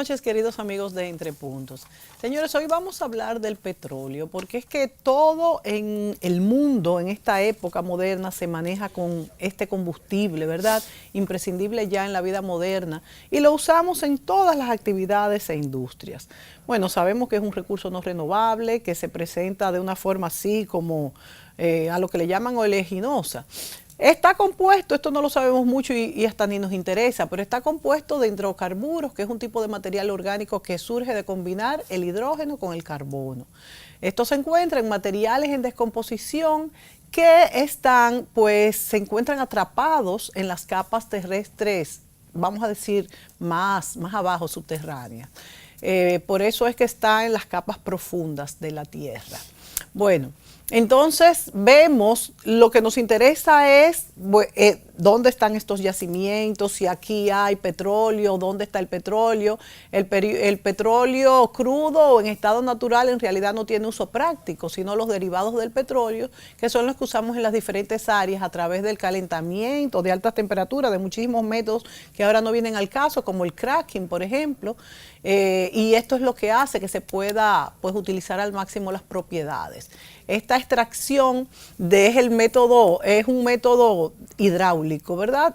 noches, queridos amigos de Entre Puntos. Señores, hoy vamos a hablar del petróleo, porque es que todo en el mundo, en esta época moderna, se maneja con este combustible, ¿verdad? Imprescindible ya en la vida moderna, y lo usamos en todas las actividades e industrias. Bueno, sabemos que es un recurso no renovable, que se presenta de una forma así como a lo que le llaman oleaginosa. Está compuesto, esto no lo sabemos mucho y hasta ni nos interesa, pero está compuesto de hidrocarburos, que es un tipo de material orgánico que surge de combinar el hidrógeno con el carbono. Esto se encuentra en materiales en descomposición que se encuentran atrapados en las capas terrestres, vamos a decir, más abajo, subterráneas. Por eso es que está en las capas profundas de la Tierra. Bueno, entonces vemos, lo que nos interesa es dónde están estos yacimientos, si aquí hay petróleo, dónde está el petróleo. El petróleo crudo o en estado natural en realidad no tiene uso práctico, sino los derivados del petróleo, que son los que usamos en las diferentes áreas a través del calentamiento, de altas temperaturas, de muchísimos métodos que ahora no vienen al caso, como el cracking, por ejemplo. Y esto es lo que hace que se pueda utilizar al máximo las propiedades. Esta extracción es un método hidráulico, ¿verdad?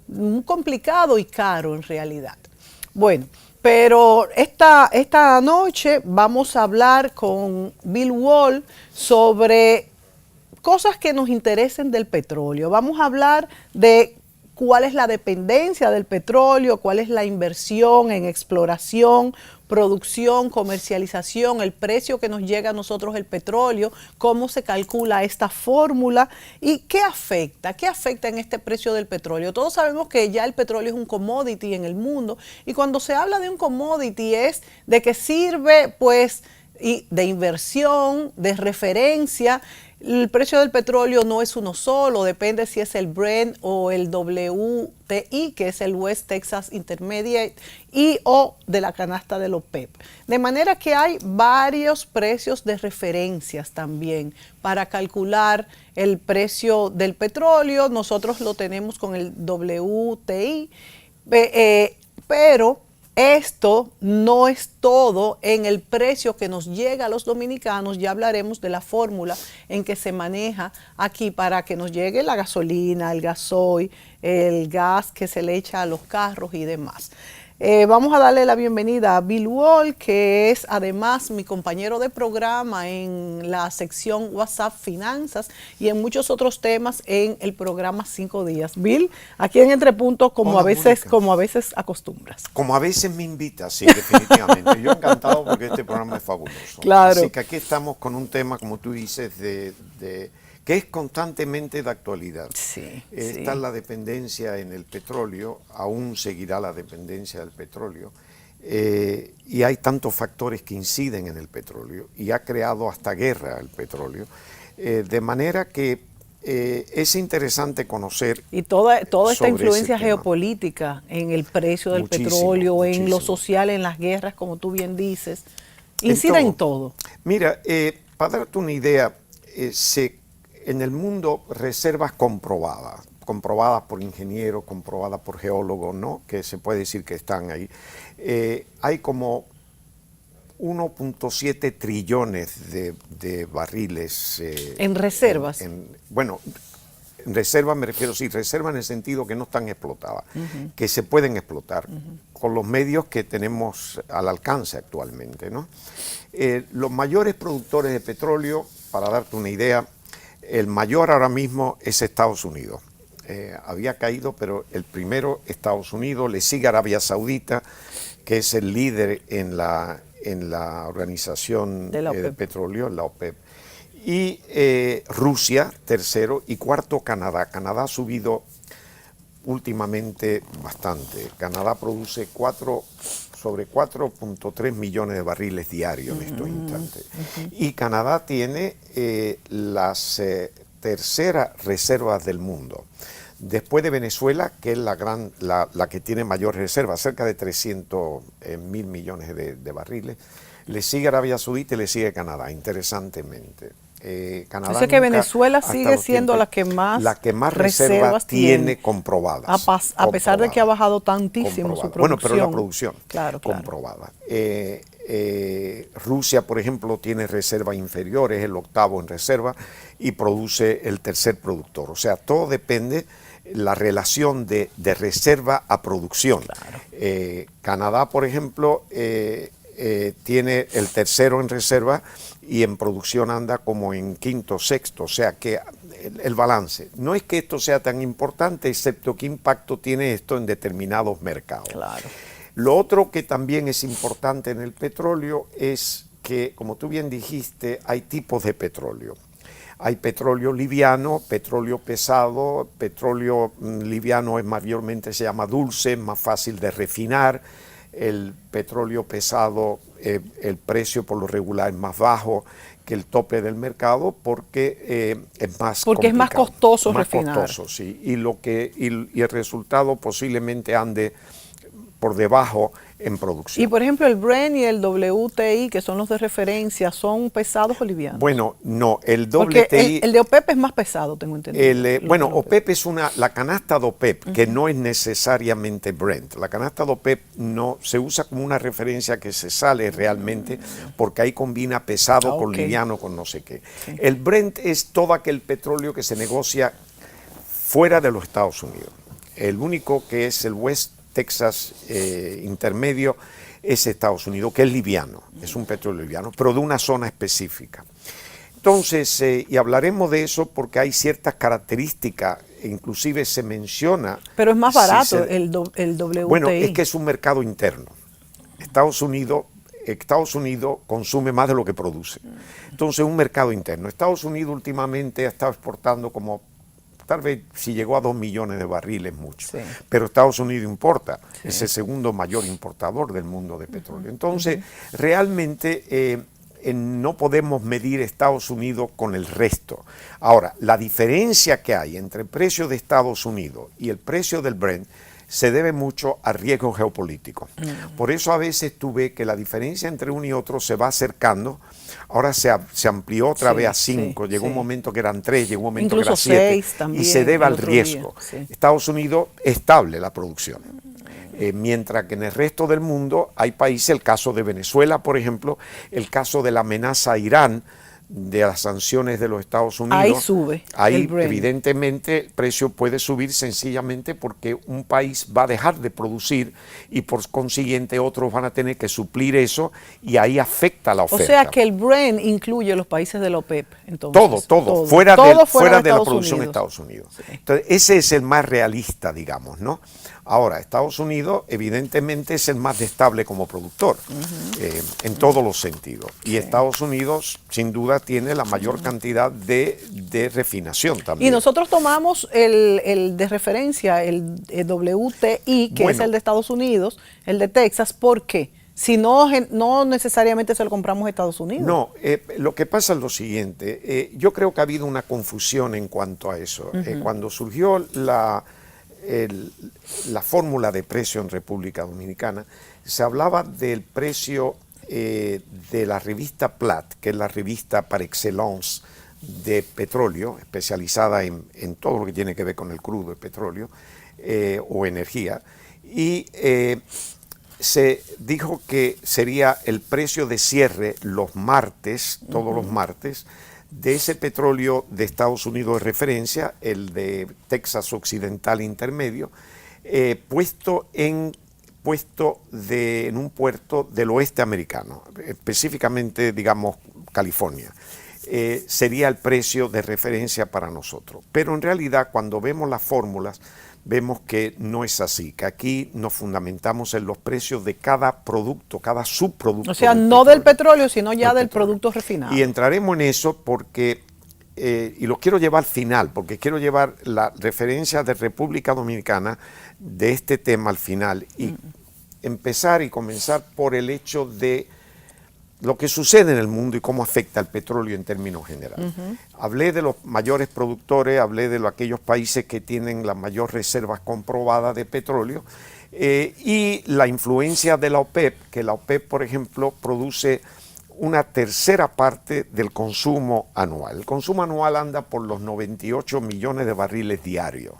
Muy complicado y caro en realidad. Bueno, pero esta noche vamos a hablar con Bill Wall sobre cosas que nos interesen del petróleo. Vamos a hablar de cuál es la dependencia del petróleo, cuál es la inversión en exploración, producción, comercialización, el precio que nos llega a nosotros el petróleo, cómo se calcula esta fórmula y qué afecta en este precio del petróleo. Todos sabemos que ya el petróleo es un commodity en el mundo, y cuando se habla de un commodity es de que sirve de inversión, de referencia. El precio del petróleo no es uno solo, depende si es el Brent o el WTI, que es el West Texas Intermediate, o de la canasta del OPEP. De manera que hay varios precios de referencias también para calcular el precio del petróleo. Nosotros lo tenemos con el WTI, pero esto no es todo en el precio que nos llega a los dominicanos. Ya hablaremos de la fórmula en que se maneja aquí para que nos llegue la gasolina, el gasoil, el gas que se le echa a los carros y demás. Vamos a darle la bienvenida a Bill Wall, que es además mi compañero de programa en la sección WhatsApp Finanzas y en muchos otros temas en el programa 5 días. Bill, aquí en Entre Puntos, como a veces acostumbras. Como a veces me invitas, sí, definitivamente. Yo encantado porque este programa es fabuloso. Claro. Así que aquí estamos con un tema, como tú dices, que es constantemente de actualidad. Sí, Está la dependencia en el petróleo, aún seguirá la dependencia del petróleo, y hay tantos factores que inciden en el petróleo, y ha creado hasta guerra el petróleo, de manera que es interesante conocer. Y toda esta influencia geopolítica en el precio del petróleo, en lo social, en las guerras, como tú bien dices, incide en todo. Mira, para darte una idea, en el mundo reservas comprobadas por ingenieros, comprobadas por geólogos, ¿no? Que se puede decir que están ahí. Hay como 1.7 trillones de barriles. ¿En reservas? Bueno, en reservas me refiero, sí, reservas en el sentido que no están explotadas, que se pueden explotar con los medios que tenemos al alcance actualmente, ¿no? Los mayores productores de petróleo, para darte una idea, el mayor ahora mismo es Estados Unidos. Había caído, pero el primero Estados Unidos, le sigue Arabia Saudita, que es el líder en la organización de petróleo, la OPEP. Y Rusia, tercero, y cuarto Canadá. Canadá ha subido últimamente bastante. Canadá produce sobre 4.3 millones de barriles diarios en estos instantes. Y Canadá tiene las terceras reservas del mundo. Después de Venezuela, que es la que tiene mayor reserva, cerca de 300 mil millones de barriles, le sigue Arabia Saudita y le sigue Canadá, interesantemente. Canadá Dice que nunca Venezuela ha sigue estado siendo siempre la que más reservas tiene comprobadas. a pesar de que ha bajado tantísimo su Comprobada. Bueno, pero la producción. producción Claro. comprobada. Rusia, por ejemplo, tiene reservas inferiores, el octavo en reserva, y produce el tercer productor. O sea, todo depende la relación de reserva a producción. Claro. Canadá, por ejemplo, tiene el tercero en reserva y en producción anda como en quinto, sexto, o sea que el balance. No es que esto sea tan importante, excepto qué impacto tiene esto en determinados mercados. Claro. Lo otro que también es importante en el petróleo es que, como tú bien dijiste, hay tipos de petróleo. Hay petróleo liviano, petróleo pesado. Petróleo liviano es mayormente se llama dulce, es más fácil de refinar. El petróleo pesado, el precio por lo regular es más bajo que el tope del mercado porque es más porque complicado. Es más costoso refinar. Más costoso, sí. Y el resultado posiblemente ande por debajo en producción. Y por ejemplo el Brent y el WTI, que son los de referencia, ¿son pesados o livianos? Bueno, no, el WTI... Porque el de OPEP es más pesado, tengo entendido. Bueno, OPEP es la canasta de OPEP, que no es necesariamente Brent. La canasta de OPEP no se usa como una referencia que se sale realmente porque ahí combina pesado con liviano, con no sé qué. Sí. El Brent es todo aquel petróleo que se negocia fuera de los Estados Unidos. El único que es el West Texas intermedio es Estados Unidos, que es liviano, es un petróleo liviano, pero de una zona específica. Entonces, y hablaremos de eso porque hay ciertas características, inclusive se menciona... Pero es más barato el WTI. Bueno, es que es un mercado interno. Estados Unidos consume más de lo que produce. Entonces, es un mercado interno. Estados Unidos últimamente ha estado exportando como... Tal vez si llegó a 2 millones de barriles, mucho. Sí. Pero Estados Unidos importa, sí. Es el segundo mayor importador del mundo de petróleo. Entonces, realmente no podemos medir Estados Unidos con el resto. Ahora, la diferencia que hay entre el precio de Estados Unidos y el precio del Brent se debe mucho a riesgo geopolítico. Por eso a veces tú ves que la diferencia entre uno y otro se va acercando. Ahora se amplió otra vez a 5, llegó un momento que eran 3, llegó un momento incluso que eran 7, 6 también, y se debe al riesgo. Estados Unidos estable la producción, mientras que en el resto del mundo hay países, el caso de Venezuela, por ejemplo, el caso de la amenaza a Irán, de las sanciones de los Estados Unidos. Ahí sube. Ahí evidentemente el precio puede subir sencillamente porque un país va a dejar de producir y por consiguiente otros van a tener que suplir eso y ahí afecta la oferta. O sea que el Brent incluye los países de la OPEP. Entonces, todo. Fuera de la producción de Estados Unidos. Sí. Entonces ese es el más realista, digamos, ¿no? Ahora, Estados Unidos evidentemente es el más estable como productor, en todos los sentidos. Y Estados Unidos, sin duda, tiene la mayor cantidad de refinación también. Y nosotros tomamos el de referencia, el WTI, que es el de Estados Unidos, el de Texas, ¿por qué? Si no necesariamente se lo compramos a Estados Unidos. No, lo que pasa es lo siguiente, yo creo que ha habido una confusión en cuanto a eso. Cuando surgió la fórmula de precio en República Dominicana, se hablaba del precio de la revista Platts, que es la revista par excellence de petróleo, especializada en todo lo que tiene que ver con el crudo de petróleo o energía, y se dijo que sería el precio de cierre los martes, todos los martes, de ese petróleo de Estados Unidos de referencia, el de Texas Occidental Intermedio, puesto en un puerto del oeste americano, específicamente, digamos, California. Sería el precio de referencia para nosotros. Pero en realidad, cuando vemos las fórmulas, vemos que no es así, que aquí nos fundamentamos en los precios de cada producto, cada subproducto. O sea, no del petróleo, sino ya del producto refinado. Y entraremos en eso porque, y lo quiero llevar al final, porque quiero llevar la referencia de República Dominicana de este tema al final y empezar y comenzar por el hecho de lo que sucede en el mundo y cómo afecta al petróleo en términos generales. Hablé de los mayores productores, hablé de aquellos países que tienen las mayores reservas comprobadas de petróleo y la influencia de la OPEP, que la OPEP, por ejemplo, produce una tercera parte del consumo anual. El consumo anual anda por los 98 millones de barriles diarios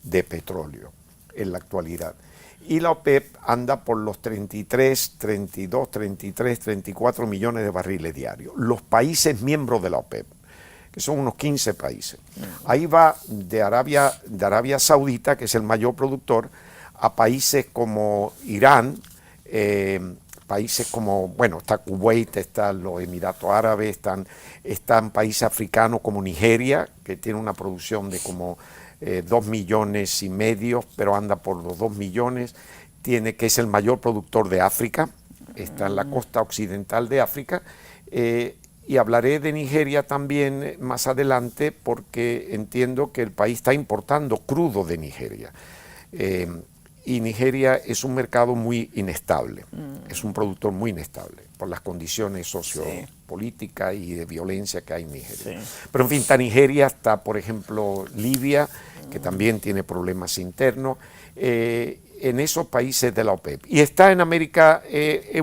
de petróleo en la actualidad. Y la OPEP anda por los 33, 34 millones de barriles diarios. Los países miembros de la OPEP, que son unos 15 países. Ahí va de Arabia Saudita, que es el mayor productor, a países como Irán, países como, bueno, está Kuwait, están los Emiratos Árabes, están países africanos como Nigeria, que tiene una producción de como 2,5 millones, pero anda por los 2 millones, que es el mayor productor de África, está en la costa occidental de África, y hablaré de Nigeria también más adelante porque entiendo que el país está importando crudo de Nigeria. Y Nigeria es un mercado muy inestable, es un productor muy inestable por las condiciones sociopolíticas y de violencia que hay en Nigeria. Sí. Pero en fin, está Nigeria, está por ejemplo Libia, que también tiene problemas internos, en esos países de la OPEP. Y está en América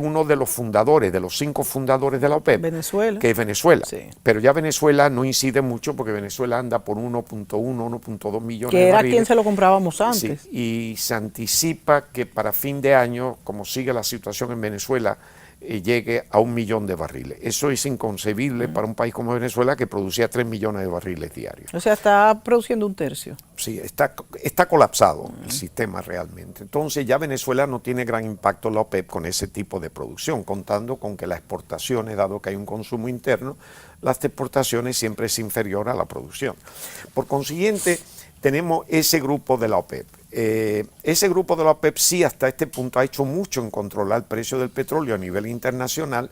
uno de los fundadores, de los 5 fundadores de la OPEP, Venezuela. Que es Venezuela. Sí. Pero ya Venezuela no incide mucho porque Venezuela anda por 1,1, 1,2 millones de barriles. Que era quien se lo comprábamos antes. Sí, y se anticipa que para fin de año, como sigue la situación en Venezuela, llegue a 1 millón de barriles. Eso es inconcebible para un país como Venezuela que producía 3 millones de barriles diarios. O sea, está produciendo 1/3. Sí, está colapsado el sistema realmente. Entonces ya Venezuela no tiene gran impacto en la OPEP con ese tipo de producción, contando con que las exportaciones, dado que hay un consumo interno, las exportaciones siempre es inferior a la producción. Por consiguiente, tenemos ese grupo de la OPEP. Ese grupo de la OPEP sí hasta este punto ha hecho mucho en controlar el precio del petróleo a nivel internacional,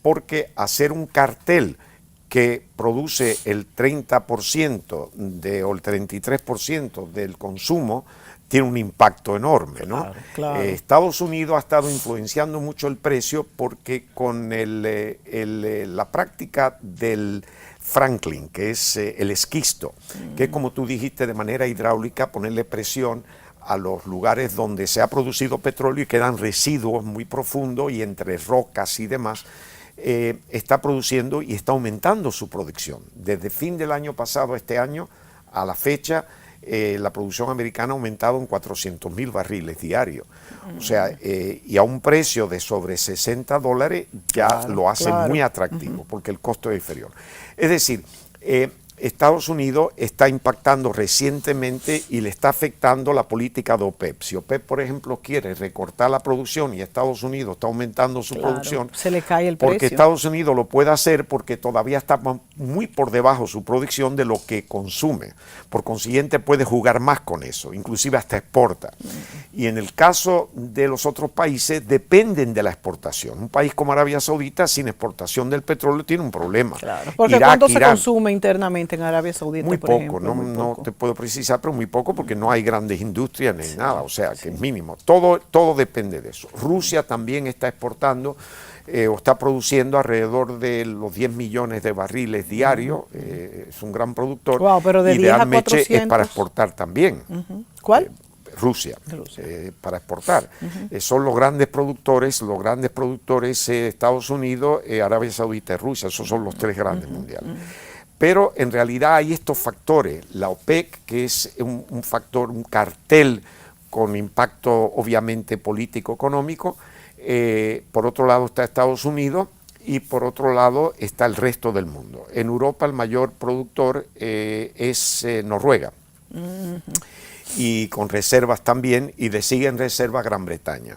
porque hacer un cartel que produce el 30% o el 33% del consumo tiene un impacto enorme, ¿no? Claro, claro. Estados Unidos ha estado influenciando mucho el precio porque con la práctica del Franklin, que es el esquisto, que es como tú dijiste de manera hidráulica, ponerle presión a los lugares donde se ha producido petróleo y quedan residuos muy profundos y entre rocas y demás, está produciendo y está aumentando su producción. Desde fin del año pasado a este año, a la fecha, la producción americana ha aumentado en 400,000 barriles diarios. O sea, y a un precio de sobre $60 ya lo hace muy atractivo, porque el costo es inferior. Es decir, Estados Unidos está impactando recientemente y le está afectando la política de OPEP. Si OPEP, por ejemplo, quiere recortar la producción y Estados Unidos está aumentando su producción, se le cae el precio. Porque Estados Unidos lo puede hacer porque todavía está muy por debajo su producción de lo que consume. Por consiguiente, puede jugar más con eso, inclusive hasta exporta. Y en el caso de los otros países, dependen de la exportación. Un país como Arabia Saudita, sin exportación del petróleo, tiene un problema. Claro. Porque ¿cuánto se consume internamente en Arabia Saudita, muy por poco, ejemplo? No te puedo precisar, pero muy poco porque no hay grandes industrias ni nada, o sea que es mínimo. Todo depende de eso. Rusia también está exportando o está produciendo alrededor de los 10 millones de barriles diarios, es un gran productor. Wow, pero de 10 a 400 es para exportar también. ¿Cuál? Rusia. Para exportar. Son los grandes productores Estados Unidos, Arabia Saudita y Rusia, esos son los 3 grandes mundiales. Pero en realidad hay estos factores, la OPEC, que es un factor, un cartel con impacto obviamente político-económico, por otro lado está Estados Unidos y por otro lado está el resto del mundo. En Europa el mayor productor es Noruega, y con reservas también, y le sigue en reserva Gran Bretaña.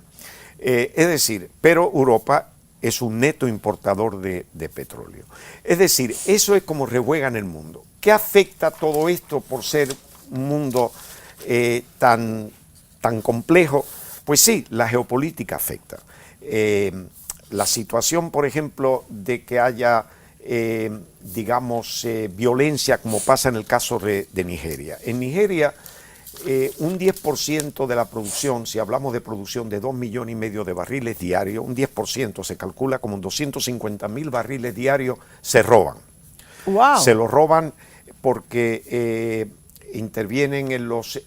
Es decir, pero Europa es un neto importador de petróleo. Es decir, eso es como rejuega en el mundo. ¿Qué afecta todo esto por ser un mundo tan complejo? Pues sí, la geopolítica afecta. La situación, por ejemplo, de que haya, violencia, como pasa en el caso de Nigeria. En Nigeria, un 10% de la producción, si hablamos de producción de 2,5 millones de barriles diarios, un 10% se calcula como 250,000 barriles diarios se roban. Wow. Se los roban porque intervienen en los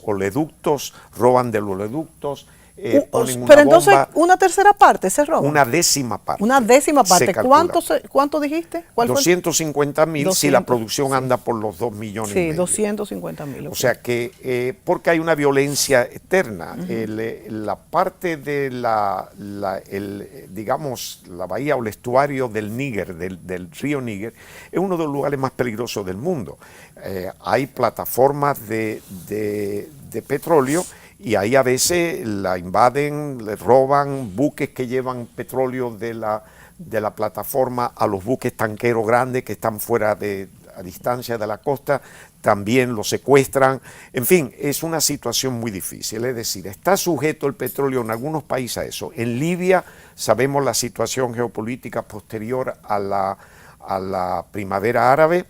oleoductos, roban de los oleoductos, ponen una pero entonces, bomba. una tercera parte se roba. Una décima parte. Una décima se parte. calcula. ¿Cuánto dijiste? ¿Cuál fue? 250.000 si la 200, producción sí. anda por los 2 millones y Sí, medio. 250.000. O sea que, porque hay una violencia externa. La parte de digamos, la bahía o el estuario del Níger, del río Níger, es uno de los lugares más peligrosos del mundo. Hay plataformas de petróleo y ahí a veces la invaden, le roban buques que llevan petróleo de la plataforma a los buques tanqueros grandes que están fuera a distancia de la costa, también lo secuestran. En fin, es una situación muy difícil. Es decir, está sujeto el petróleo en algunos países a eso. En Libia sabemos la situación geopolítica posterior a la primavera árabe.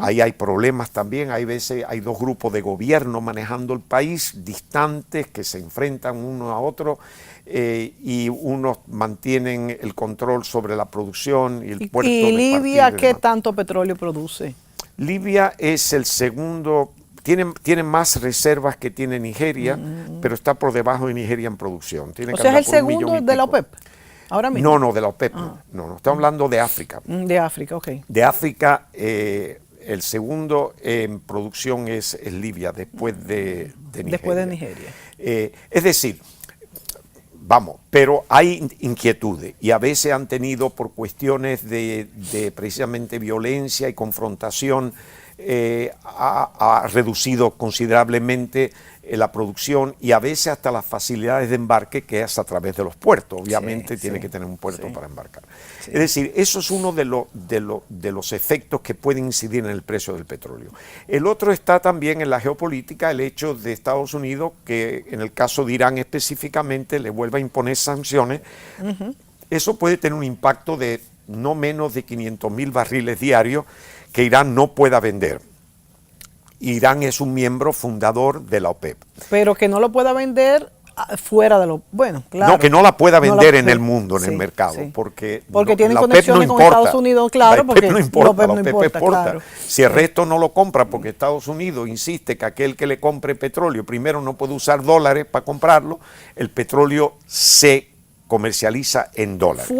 Ahí hay problemas también. Hay veces hay dos grupos de gobierno manejando el país, distantes, que se enfrentan uno a otro. Y unos mantienen el control sobre la producción y el puerto. ¿Y Libia qué tanto petróleo produce? Libia es el segundo, tiene más reservas que tiene Nigeria, pero está por debajo de Nigeria en producción. O sea, es el segundo de la OPEP, ahora mismo. No, de la OPEP, no, estamos hablando de África. De África, ok. De África, el segundo en producción es Libia, después de Nigeria. Después de Nigeria. Es decir, vamos, pero hay inquietudes y a veces han tenido por cuestiones de precisamente violencia y confrontación, ha reducido considerablemente la producción y a veces hasta las facilidades de embarque, que es a través de los puertos. Obviamente tiene que tener un puerto para embarcar. Es decir, eso es uno de los efectos que pueden incidir en el precio del petróleo. El otro está también en la geopolítica, el hecho de Estados Unidos, que en el caso de Irán específicamente le vuelva a imponer sanciones. Eso puede tener un impacto de no menos de 500.000 barriles diarios que Irán no pueda vender. Irán es un miembro fundador de la OPEP. Pero que no lo pueda vender fuera de lo... Bueno, claro. No, que no la pueda vender en el mundo, en el mercado. Porque tienen conexiones con Estados Unidos, claro, porque la OPEP no importa. Claro. Si el resto no lo compra, porque Estados Unidos insiste que aquel que le compre petróleo, primero no puede usar dólares para comprarlo, el petróleo se comercializa en dólares.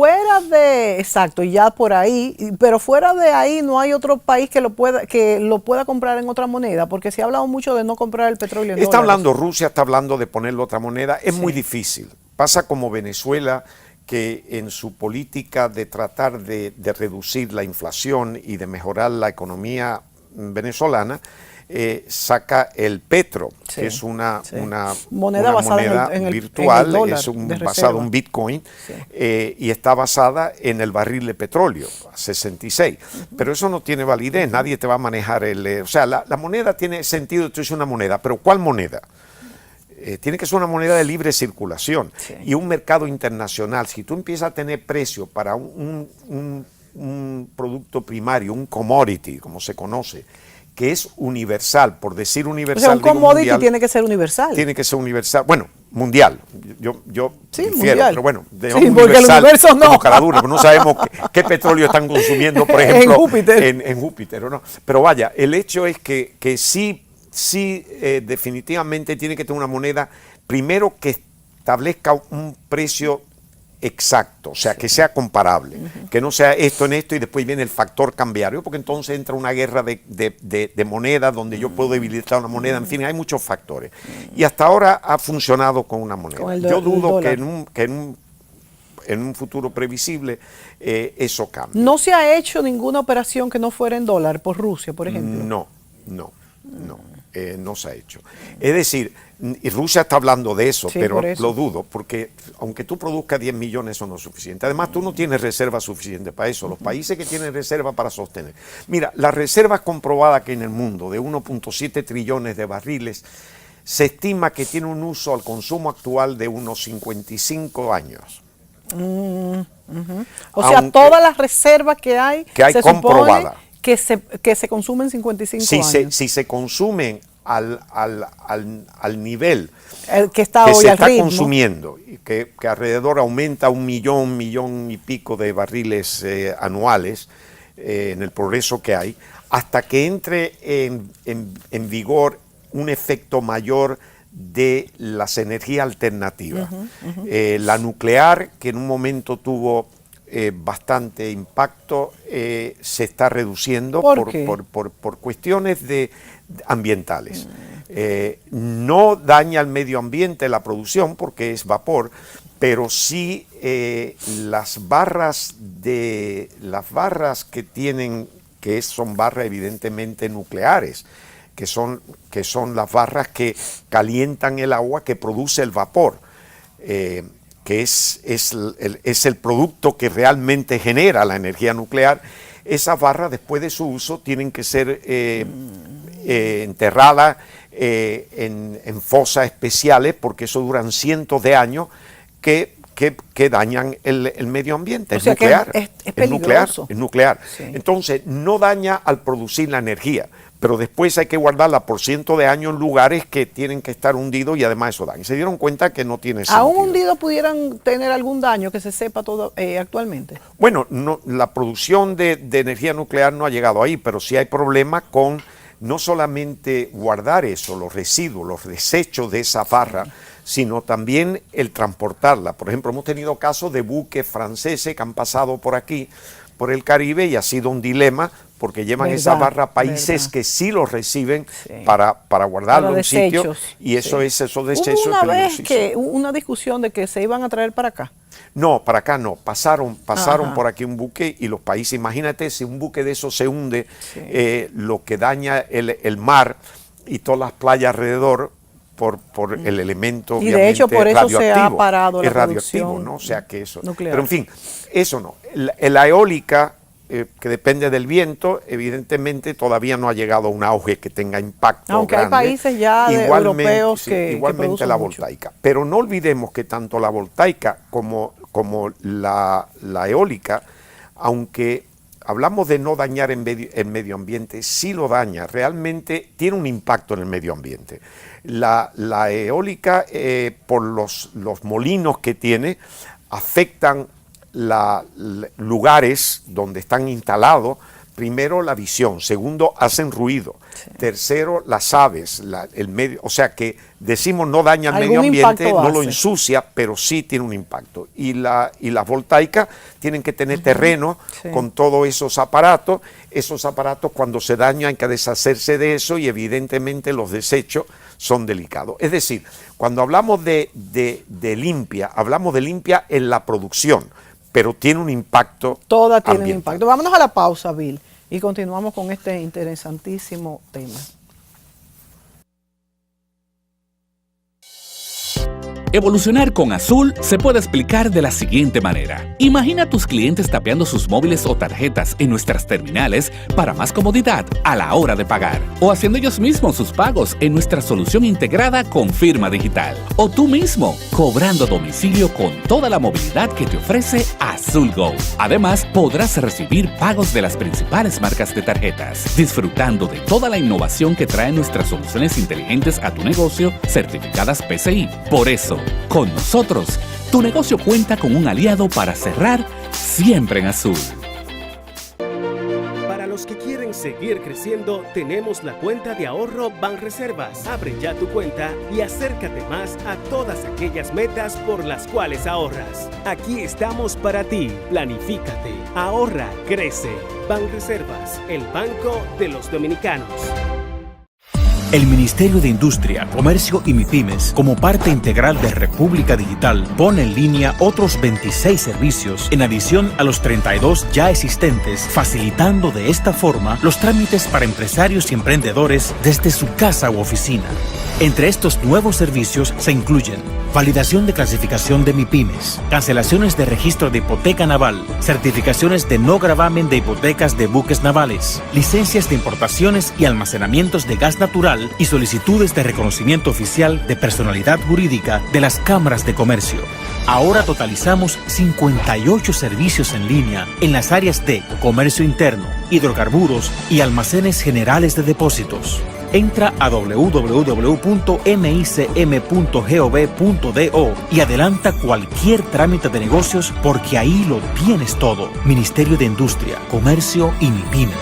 Exacto, ya por ahí, pero fuera de ahí no hay otro país que lo pueda comprar en otra moneda, porque se ha hablado mucho de no comprar el petróleo en dólares. Rusia está hablando de ponerle otra moneda, es muy difícil. Pasa como Venezuela, que en su política de tratar de reducir la inflación y de mejorar la economía venezolana, saca el petro, que es una moneda basada en el virtual, en el dólar, es basado en Bitcoin, y está basada en el barril de petróleo, 66. Pero eso no tiene validez, nadie te va a manejar o sea, la moneda tiene sentido, esto es una moneda, pero ¿cuál moneda? Tiene que ser una moneda de libre circulación y un mercado internacional. Si tú empiezas a tener precio para un producto primario, un commodity, como se conoce, que es universal, por decir universal. O sea, un commodity mundial, tiene que ser universal. Tiene que ser universal. Bueno, mundial. Yo difiero, mundial. Pero bueno, porque el universo no. Como caradura, no sabemos qué petróleo están consumiendo, por ejemplo, en Júpiter. ¿No? Pero vaya, el hecho es que sí, definitivamente tiene que tener una moneda, primero que establezca un precio exacto, o sea, que sea comparable, que no sea esto en esto y después viene el factor cambiario, porque entonces entra una guerra de monedas donde yo puedo debilitar una moneda, en fin, hay muchos factores. Y hasta ahora ha funcionado con una moneda. Yo dudo que en un futuro previsible eso cambie. ¿No se ha hecho ninguna operación que no fuera en dólar por Rusia, por ejemplo? No se ha hecho. Es decir, y Rusia está hablando de eso, pero lo dudo, porque aunque tú produzcas 10 millones, eso no es suficiente. Además, tú no tienes reservas suficientes para eso. Los países que tienen reservas para sostener. Mira, las reservas comprobadas que en el mundo de 1.7 trillones de barriles, se estima que tiene un uso al consumo actual de unos 55 años. O sea, todas las reservas que hay se comprobadas. Que se consumen 55 años. Si se consumen al nivel el que está hoy se está consumiendo, que alrededor aumenta 1 millón y pico de barriles anuales en el progreso que hay, hasta que entre en vigor un efecto mayor de las energías alternativas. La nuclear, que en un momento tuvo bastante impacto, se está reduciendo por cuestiones ambientales. No daña al medio ambiente la producción porque es vapor, pero sí las barras que tienen, son barras evidentemente nucleares, que son las barras que calientan el agua que produce el vapor, que es el producto que realmente genera la energía nuclear. Esas barras, después de su uso, tienen que ser enterradas en fosas especiales, porque eso duran cientos de años, que dañan el medio ambiente. Es nuclear. Es peligroso. Es nuclear. Sí. Entonces, no daña al producir la energía, pero después hay que guardarla por cientos de años en lugares que tienen que estar hundidos, y además eso daña. Se dieron cuenta que no tiene sentido. ¿Aún hundidos pudieran tener algún daño que se sepa todo actualmente? Bueno, la producción de energía nuclear no ha llegado ahí, pero sí hay problemas con no solamente guardar eso, los residuos, los desechos de esa barra, sino también el transportarla. Por ejemplo, hemos tenido casos de buques franceses que han pasado por aquí, por el Caribe, y ha sido un dilema porque llevan esa barra a países que sí los reciben para guardarlo en un sitio, y eso es esos desechos. Hubo una vez que una discusión de que se iban a traer para acá. No, para acá no, pasaron por aquí un buque, y los países, imagínate si un buque de esos se hunde, lo que daña el mar y todas las playas alrededor por el elemento, y de hecho por eso se ha parado la radioactivo, ¿no? O sea que eso nuclear. Pero en fin, eso no. La eólica, que depende del viento, evidentemente todavía no ha llegado a un auge que tenga impacto aunque grande. Hay países ya europeos que igualmente la voltaica mucho. Pero no olvidemos que tanto la voltaica como la eólica, aunque hablamos de no dañar el medio ambiente, sí lo daña, realmente tiene un impacto en el medio ambiente. La eólica, por los molinos que tiene, afectan lugares donde están instalados. Primero, la visión. Segundo, hacen ruido. Tercero, las aves, el medio. O sea que decimos no daña el medio ambiente, no lo ensucia, pero sí tiene un impacto. Y las voltaicas tienen que tener terreno con todos esos aparatos. Esos aparatos, cuando se dañan, hay que deshacerse de eso, y evidentemente los desechos son delicados. Es decir, cuando hablamos de limpia, hablamos de limpia en la producción, pero tiene un impacto. Toda tiene un impacto. Vámonos a la pausa, Bill, y continuamos con este interesantísimo tema. Evolucionar con Azul se puede explicar de la siguiente manera. Imagina a tus clientes tapeando sus móviles o tarjetas en nuestras terminales para más comodidad a la hora de pagar, o haciendo ellos mismos sus pagos en nuestra solución integrada con firma digital, o tú mismo cobrando a domicilio con toda la movilidad que te ofrece Azul Go. Además, podrás recibir pagos de las principales marcas de tarjetas, disfrutando de toda la innovación que traen nuestras soluciones inteligentes a tu negocio, certificadas PCI. Por eso, con nosotros, tu negocio cuenta con un aliado para cerrar siempre en azul. Para los que quieren seguir creciendo, tenemos la cuenta de ahorro Banreservas. Abre ya tu cuenta y acércate más a todas aquellas metas por las cuales ahorras. Aquí estamos para ti. Planifícate, ahorra, crece. Banreservas, el banco de los dominicanos. El Ministerio de Industria, Comercio y MIPYMES, como parte integral de República Digital, pone en línea otros 26 servicios en adición a los 32 ya existentes, facilitando de esta forma los trámites para empresarios y emprendedores desde su casa u oficina. Entre estos nuevos servicios se incluyen validación de clasificación de MIPYMES, cancelaciones de registro de hipoteca naval, certificaciones de no gravamen de hipotecas de buques navales, licencias de importaciones y almacenamientos de gas natural y solicitudes de reconocimiento oficial de personalidad jurídica de las cámaras de comercio. Ahora totalizamos 58 servicios en línea en las áreas de comercio interno, hidrocarburos y almacenes generales de depósitos. Entra a www.micm.gov.do y adelanta cualquier trámite de negocios, porque ahí lo tienes todo. Ministerio de Industria, Comercio y MIPYMES.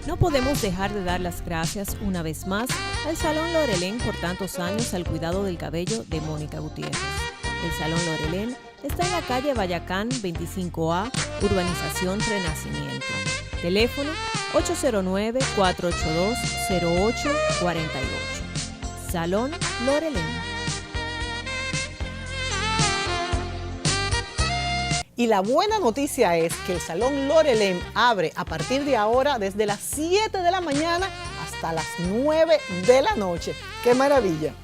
No podemos dejar de dar las gracias una vez más al Salón Lorelén por tantos años al cuidado del cabello de Mónica Gutiérrez. El Salón Lorelén está en la calle Bayacán 25A, Urbanización Renacimiento. Teléfono 809-482-0848. Salón Lorelén. Y la buena noticia es que el Salón Lorelén abre a partir de ahora desde las 7 de la mañana hasta las 9 de la noche. ¡Qué maravilla!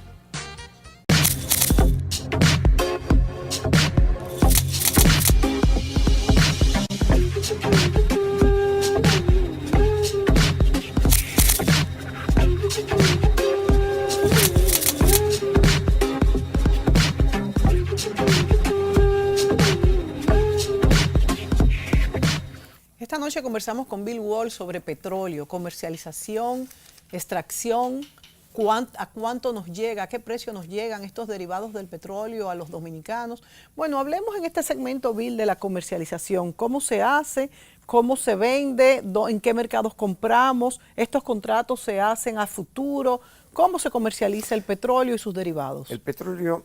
Esta noche conversamos con Bill Wall sobre petróleo, comercialización, extracción, a cuánto nos llega, a qué precio nos llegan estos derivados del petróleo a los dominicanos. Bueno, hablemos en este segmento, Bill, de la comercialización, cómo se hace, cómo se vende, en qué mercados compramos, estos contratos se hacen a futuro, cómo se comercializa el petróleo y sus derivados. El petróleo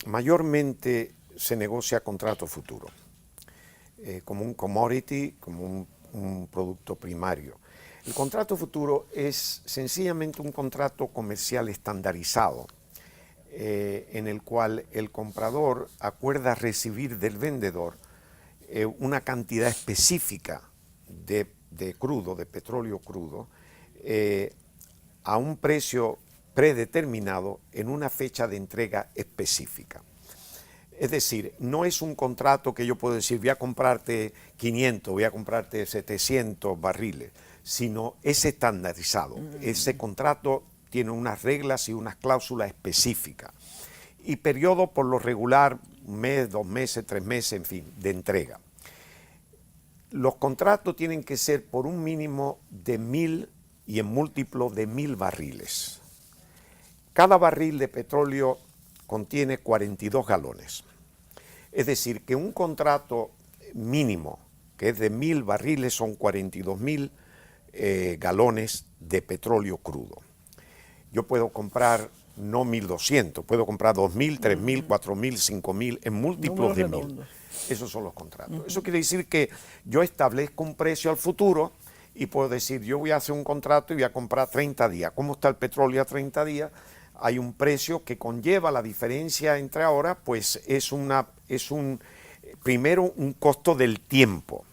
mayormente se negocia a contrato futuro. Como un commodity, como un producto primario. El contrato futuro es sencillamente un contrato comercial estandarizado en el cual el comprador acuerda recibir del vendedor una cantidad específica de crudo, de petróleo crudo, a un precio predeterminado en una fecha de entrega específica. Es decir, no es un contrato que yo puedo decir voy a comprarte 500, voy a comprarte 700 barriles, sino es estandarizado. Ese contrato tiene unas reglas y unas cláusulas específicas. Y periodo por lo regular, un mes, 2 meses, 3 meses, en fin, de entrega. Los contratos tienen que ser por un mínimo de 1000 y en múltiplo de 1000 barriles. Cada barril de petróleo contiene 42 galones. Es decir, que un contrato mínimo, que es de 1000 barriles, son 42.000 galones de petróleo crudo. Yo puedo comprar no 1.200, puedo comprar 2.000, 3.000, 4.000, 5.000 en múltiplos de 1.000. Esos son los contratos. Eso quiere decir que yo establezco un precio al futuro y puedo decir, yo voy a hacer un contrato y voy a comprar 30 días. ¿Cómo está el petróleo a 30 días? Hay un precio que conlleva la diferencia entre ahora, pues primero un costo del tiempo,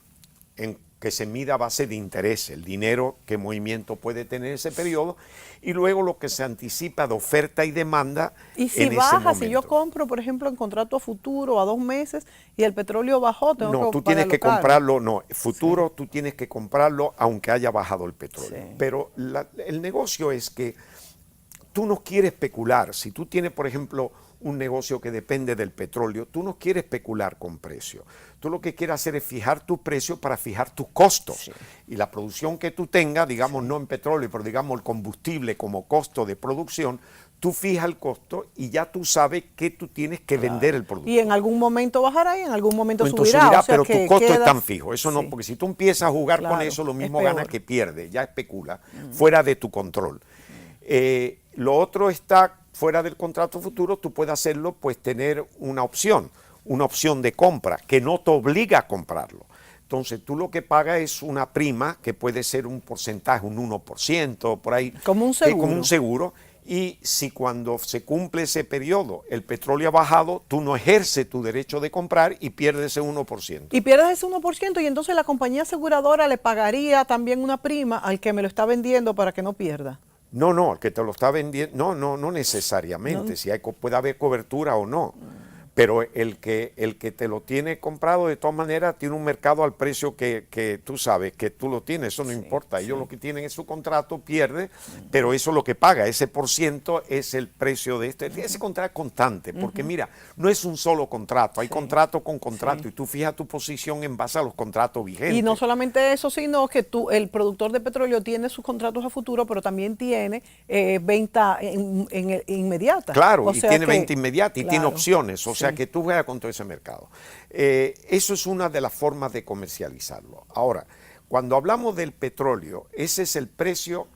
que se mida a base de interés, el dinero que movimiento puede tener ese periodo, y luego lo que se anticipa de oferta y demanda. Y si baja, si yo compro, por ejemplo, en contrato a futuro a 2 meses y el petróleo bajó, no, tú tienes que comprarlo, no, futuro tú tienes que comprarlo aunque haya bajado el petróleo. Sí. Pero el negocio es que tú no quieres especular. Si tú tienes, por ejemplo, un negocio que depende del petróleo, tú no quieres especular con precios. Tú lo que quieres hacer es fijar tu precio para fijar tus costos. Sí. Y la producción que tú tengas, digamos no en petróleo, pero digamos el combustible como costo de producción, tú fijas el costo y ya tú sabes que tú tienes que vender el producto. Y en algún momento bajará y en algún momento subirá. O sea, pero tus costos están fijos. Eso no, porque si tú empiezas a jugar con eso, lo mismo gana que pierde, ya especula, fuera de tu control. Lo otro está fuera del contrato futuro, tú puedes hacerlo, pues tener una opción de compra que no te obliga a comprarlo. Entonces tú lo que pagas es una prima que puede ser un porcentaje, un 1%, por ahí. Como un seguro. Como un seguro. Y si cuando se cumple ese periodo el petróleo ha bajado, tú no ejerces tu derecho de comprar y pierdes ese 1%. Y pierdes ese 1% y entonces la compañía aseguradora le pagaría también una prima al que me lo está vendiendo para que no pierda. No, el que te lo está vendiendo, no necesariamente, si puede haber cobertura o no, pero el que te lo tiene comprado de todas maneras tiene un mercado al precio que tú sabes que tú lo tienes, eso no importa, ellos lo que tienen es su contrato, pierde, pero eso es lo que paga, ese % es el precio de ese contrato es constante, porque mira, no es un solo contrato, hay contrato con contrato y tú fijas tu posición en base a los contratos vigentes. Y no solamente eso, sino que el productor de petróleo tiene sus contratos a futuro, pero también tiene venta inmediata. Claro, o sea, tiene venta inmediata y tiene opciones, o sea que tú juegas con todo ese mercado. Eso es una de las formas de comercializarlo. Ahora, Cuando hablamos del petróleo, ese es el precio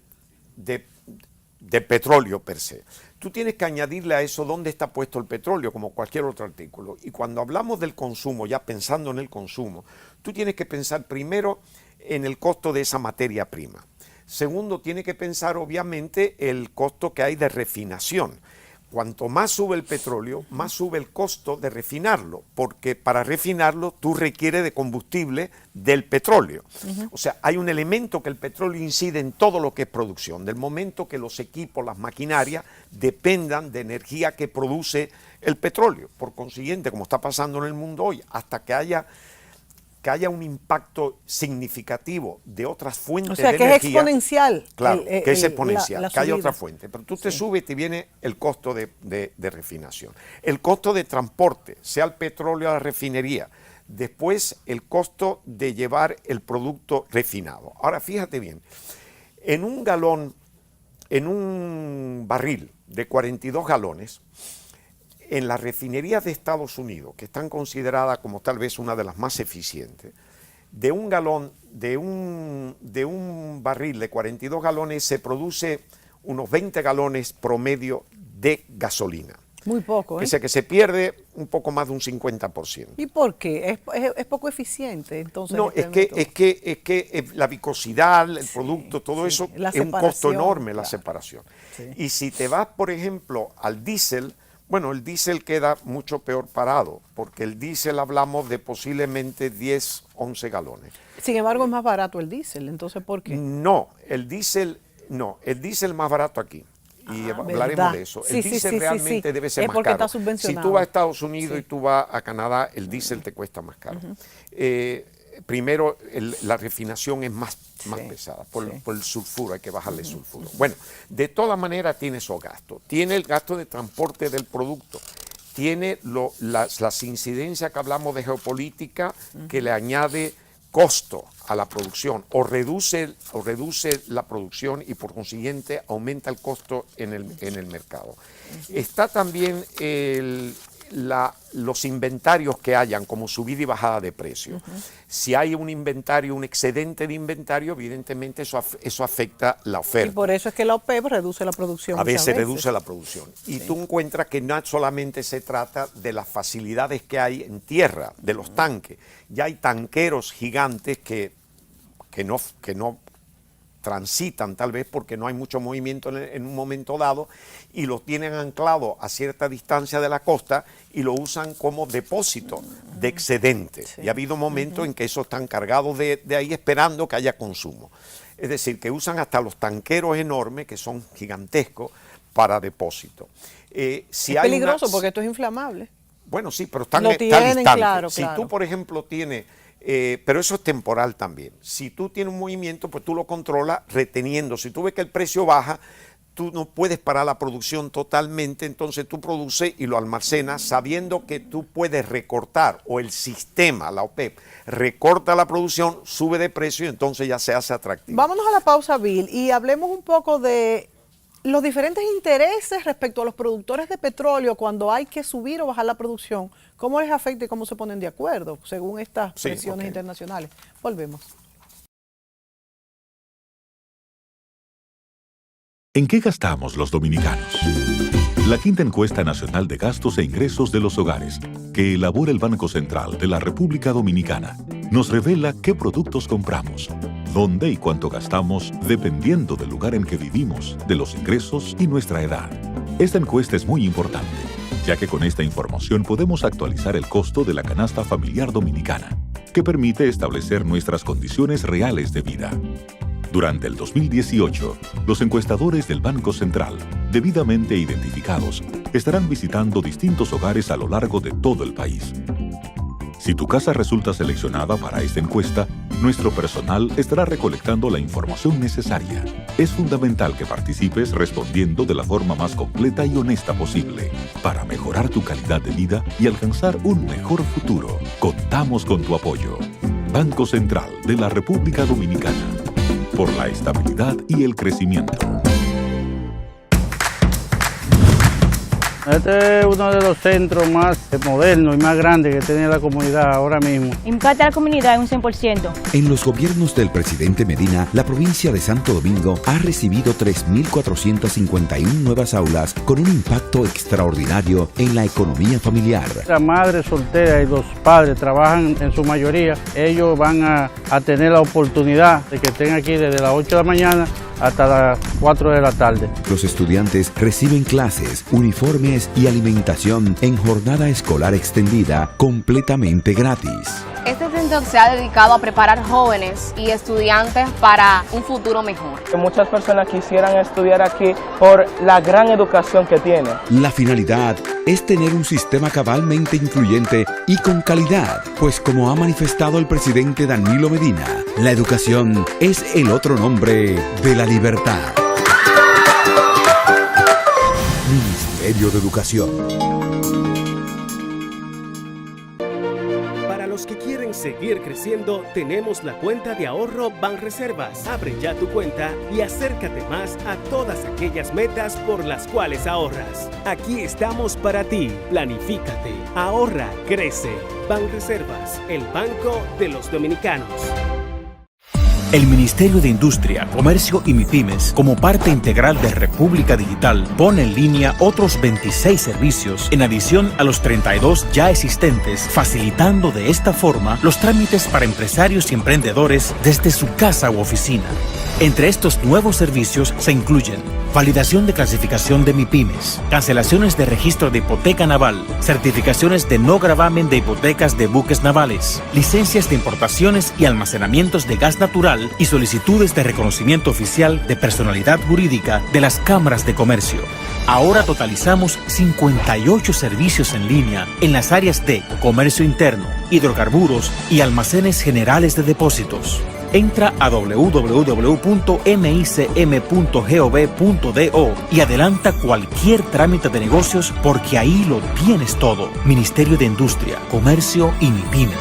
de petróleo per se. Tú tienes que añadirle a eso dónde está puesto el petróleo, como cualquier otro artículo. Y cuando hablamos del consumo, ya pensando en el consumo, tú tienes que pensar primero en el costo de esa materia prima. Segundo, tienes que pensar obviamente el costo que hay de refinación. Cuanto más sube el petróleo, más sube el costo de refinarlo, porque para refinarlo tú requieres de combustible del petróleo. O sea, hay un elemento que el petróleo incide en todo lo que es producción, del momento que los equipos, las maquinarias, dependan de energía que produce el petróleo. Por consiguiente, como está pasando en el mundo hoy, hasta que haya un impacto significativo de otras fuentes de energía. O sea, que es exponencial. Claro, que es exponencial, que haya otra fuente. Pero tú te Sí. subes y te viene el costo de refinación. El costo de transporte, sea el petróleo a la refinería. Después, el costo de llevar el producto refinado. Ahora, fíjate bien, en un barril de 42 galones, en las refinerías de Estados Unidos, que están consideradas como tal vez una de las más eficientes, de un barril de 42 galones se produce unos 20 galones promedio de gasolina. Muy poco, ¿eh? O sea que se pierde un poco más de un 50%. ¿Y por qué? ¿Es poco eficiente entonces? No, es que la viscosidad, el producto, todo eso la es un costo separación, enorme, la claro. separación. Sí. Y si te vas, por ejemplo, al diésel, bueno, el diésel queda mucho peor parado, porque el diésel hablamos de posiblemente 10, 11 galones. Sin embargo, es más barato el diésel, entonces ¿por qué? No, el diésel más barato aquí. Y hablaremos ¿verdad? de eso. Sí, El sí, diésel sí, realmente sí. debe ser Es más porque caro. está subvencionado. Si tú vas a Estados Unidos Sí. y tú vas a Canadá, el diésel te cuesta más caro. Primero, la refinación es más pesada por el sulfuro, hay que bajarle sulfuro. Bueno, de todas maneras tiene esos gastos. Tiene el gasto de transporte del producto. Tiene las incidencias que hablamos de geopolítica que le añade costo a la producción o reduce la producción y por consiguiente aumenta el costo en el mercado. Está también los inventarios que hayan como subida y bajada de precio. Si hay un excedente de inventario, evidentemente eso afecta la oferta. Y por eso es que la OPEP reduce la producción. A muchas veces reduce la producción. Y Sí. tú encuentras que no solamente se trata de las facilidades que hay en tierra, de los tanques. Ya hay tanqueros gigantes que no transitan tal vez porque no hay mucho movimiento en un momento dado y los tienen anclados a cierta distancia de la costa y lo usan como depósito de excedente. Sí. Y ha habido momentos en que esos están cargados de ahí esperando que haya consumo. Es decir, que usan hasta los tanqueros enormes, que son gigantescos, para depósito. Es peligroso porque esto es inflamable. Bueno, sí, pero están Lo tienen, distantes. claro, Si claro. tú, por ejemplo, tienes... pero eso es temporal también. Si tú tienes un movimiento, pues tú lo controlas reteniendo. Si tú ves que el precio baja, tú no puedes parar la producción totalmente, entonces tú produces y lo almacenas sabiendo que tú puedes recortar, o el sistema, la OPEP, recorta la producción, sube de precio y entonces ya se hace atractivo. Vámonos a la pausa, Bill, y hablemos un poco de los diferentes intereses respecto a los productores de petróleo cuando hay que subir o bajar la producción. ¿Cómo les afecta y cómo se ponen de acuerdo según estas presiones internacionales? Volvemos. ¿En qué gastamos los dominicanos? La quinta encuesta nacional de gastos e ingresos de los hogares, que elabora el Banco Central de la República Dominicana, nos revela qué productos compramos, dónde y cuánto gastamos dependiendo del lugar en que vivimos, de los ingresos y nuestra edad. Esta encuesta es muy importante, ya que con esta información podemos actualizar el costo de la canasta familiar dominicana, que permite establecer nuestras condiciones reales de vida. Durante el 2018, los encuestadores del Banco Central, debidamente identificados, estarán visitando distintos hogares a lo largo de todo el país. Si tu casa resulta seleccionada para esta encuesta, nuestro personal estará recolectando la información necesaria. Es fundamental que participes respondiendo de la forma más completa y honesta posible para mejorar tu calidad de vida y alcanzar un mejor futuro. Contamos con tu apoyo. Banco Central de la República Dominicana. Por la estabilidad y el crecimiento. Este es uno de los centros más modernos y más grandes que tiene la comunidad ahora mismo. Impacta a la comunidad en un 100%. En los gobiernos del presidente Medina, la provincia de Santo Domingo ha recibido 3.451 nuevas aulas con un impacto extraordinario en la economía familiar. La madre soltera y los padres trabajan en su mayoría. Ellos van a tener la oportunidad de que estén aquí desde las 8 de la mañana hasta las 4 de la tarde. Los estudiantes reciben clases, uniformes y alimentación en jornada escolar extendida completamente gratis. Este centro se ha dedicado a preparar jóvenes y estudiantes para un futuro mejor. Muchas personas quisieran estudiar aquí por la gran educación que tiene. La finalidad es tener un sistema cabalmente incluyente y con calidad, pues como ha manifestado el presidente Danilo Medina, la educación es el otro nombre de la libertad. Ministerio de Educación. Para los que quieren seguir creciendo, tenemos la cuenta de ahorro Banreservas. Abre ya tu cuenta y acércate más a todas aquellas metas por las cuales ahorras. Aquí estamos para ti. Planifícate, ahorra, crece. Banreservas, el banco de los dominicanos. El Ministerio de Industria, Comercio y MIPIMES, como parte integral de República Digital, pone en línea otros 26 servicios en adición a los 32 ya existentes, facilitando de esta forma los trámites para empresarios y emprendedores desde su casa u oficina. Entre estos nuevos servicios se incluyen validación de clasificación de MIPIMES, cancelaciones de registro de hipoteca naval, certificaciones de no gravamen de hipotecas de buques navales, licencias de importaciones y almacenamientos de gas natural y solicitudes de reconocimiento oficial de personalidad jurídica de las cámaras de comercio. Ahora totalizamos 58 servicios en línea en las áreas de comercio interno, hidrocarburos y almacenes generales de depósitos. Entra a www.micm.gov.do y adelanta cualquier trámite de negocios porque ahí lo tienes todo. Ministerio de Industria, Comercio y MIPIMES.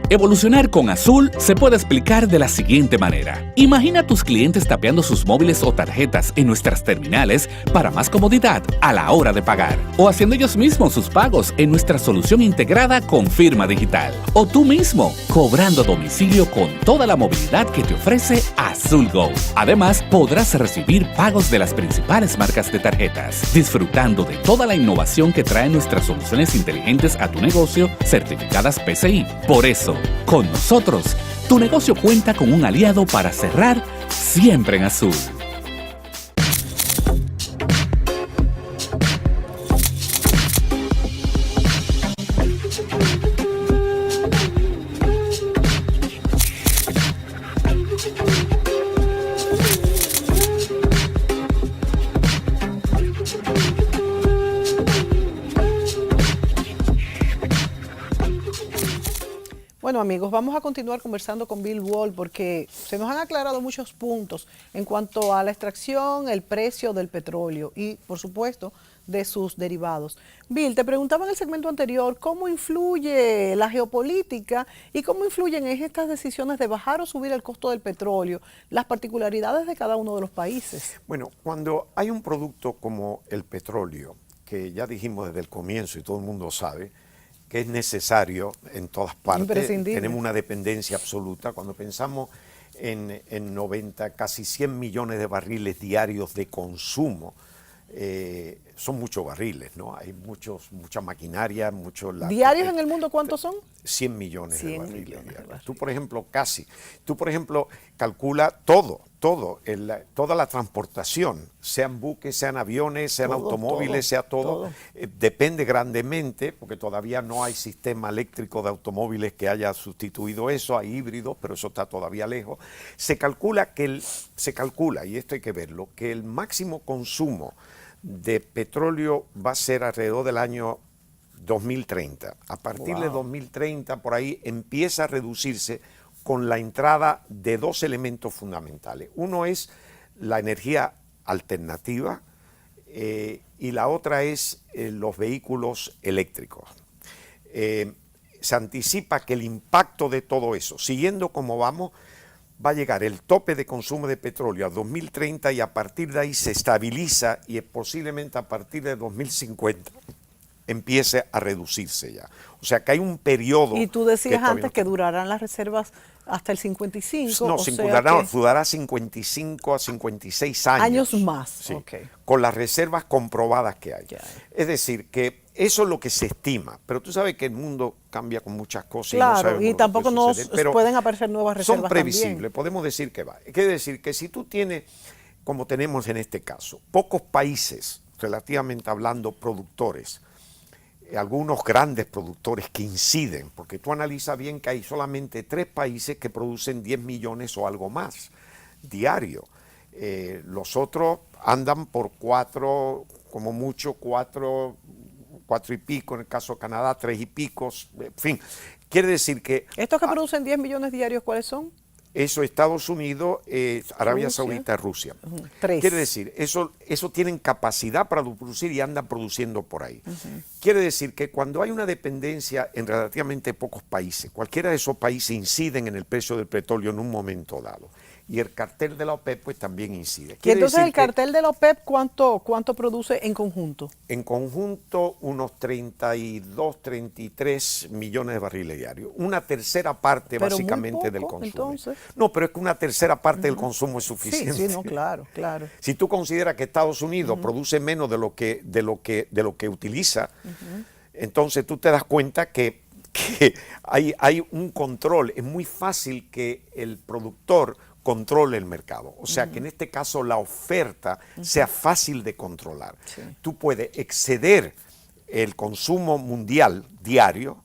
Evolucionar con Azul se puede explicar de la siguiente manera. Imagina a tus clientes tapeando sus móviles o tarjetas en nuestras terminales para más comodidad a la hora de pagar. O haciendo ellos mismos sus pagos en nuestra solución integrada con firma digital. O tú mismo, cobrando a domicilio con toda la movilidad que te ofrece Azul Go. Además, podrás recibir pagos de las principales marcas de tarjetas, disfrutando de toda la innovación que traen nuestras soluciones inteligentes a tu negocio certificadas PCI. Por eso, con nosotros, tu negocio cuenta con un aliado para cerrar siempre en azul. Bueno, amigos, vamos a continuar conversando con Bill Wall porque se nos han aclarado muchos puntos en cuanto a la extracción, el precio del petróleo y, por supuesto, de sus derivados. Bill, te preguntaba en el segmento anterior cómo influye la geopolítica y cómo influyen en estas decisiones de bajar o subir el costo del petróleo, las particularidades de cada uno de los países. Bueno, cuando hay un producto como el petróleo, que ya dijimos desde el comienzo y todo el mundo sabe, que es necesario en todas partes, tenemos una dependencia absoluta. Cuando pensamos en 90, casi 100 millones de barriles diarios de consumo, son muchos barriles, ¿no? Hay mucha maquinaria, ¿Diarios en el mundo cuántos son? 100 millones de barriles diarios. Tú, por ejemplo, calcula toda la transportación, sean buques, sean aviones, sean automóviles, sea todo. Depende grandemente, porque todavía no hay sistema eléctrico de automóviles que haya sustituido eso, hay híbridos, pero eso está todavía lejos. Se calcula, y esto hay que verlo, que el máximo consumo de petróleo va a ser alrededor del año 2030. A partir de 2030, por ahí, empieza a reducirse con la entrada de dos elementos fundamentales. Uno es la energía alternativa y la otra es los vehículos eléctricos. Se anticipa que el impacto de todo eso, siguiendo como vamos, va a llegar el tope de consumo de petróleo a 2030 y a partir de ahí se estabiliza y posiblemente a partir de 2050 empiece a reducirse ya. O sea que hay un periodo... Y tú decías antes que durarán las reservas hasta el 55. No, durará 55 a 56 años. Años más, sí, okay. Con las reservas comprobadas que hay. Es decir, que eso es lo que se estima, pero tú sabes que el mundo cambia con muchas cosas. Claro, y tampoco pueden aparecer nuevas reservas. Son previsibles, también. Podemos decir que va. Quiere decir que si tú tienes, como tenemos en este caso, pocos países, relativamente hablando, productores, algunos grandes productores que inciden, porque tú analizas bien que hay solamente 3 países que producen 10 millones o algo más diario. Los otros andan por 4, como mucho 4 y pico, en el caso de Canadá 3 y pico, en fin. Quiere decir que... ¿Estos que producen 10 millones diarios cuáles son? Eso, Estados Unidos, Arabia Saudita, Rusia. 3. Quiere decir, eso tienen capacidad para producir y andan produciendo por ahí. Quiere decir que cuando hay una dependencia en relativamente pocos países, cualquiera de esos países inciden en el precio del petróleo en un momento dado. Y el cartel de la OPEP pues también incide. Y entonces el cartel de la OPEP, ¿cuánto produce en conjunto? En conjunto unos 32, 33 millones de barriles diarios. Una tercera parte pero básicamente del consumo. Entonces. No, pero es que una tercera parte del consumo es suficiente. Sí, no, claro. Si tú consideras que Estados Unidos produce menos de lo que utiliza, entonces tú te das cuenta que hay un control. Es muy fácil que el productor controle el mercado. O sea que en este caso la oferta sea fácil de controlar. Sí. Tú puedes exceder el consumo mundial diario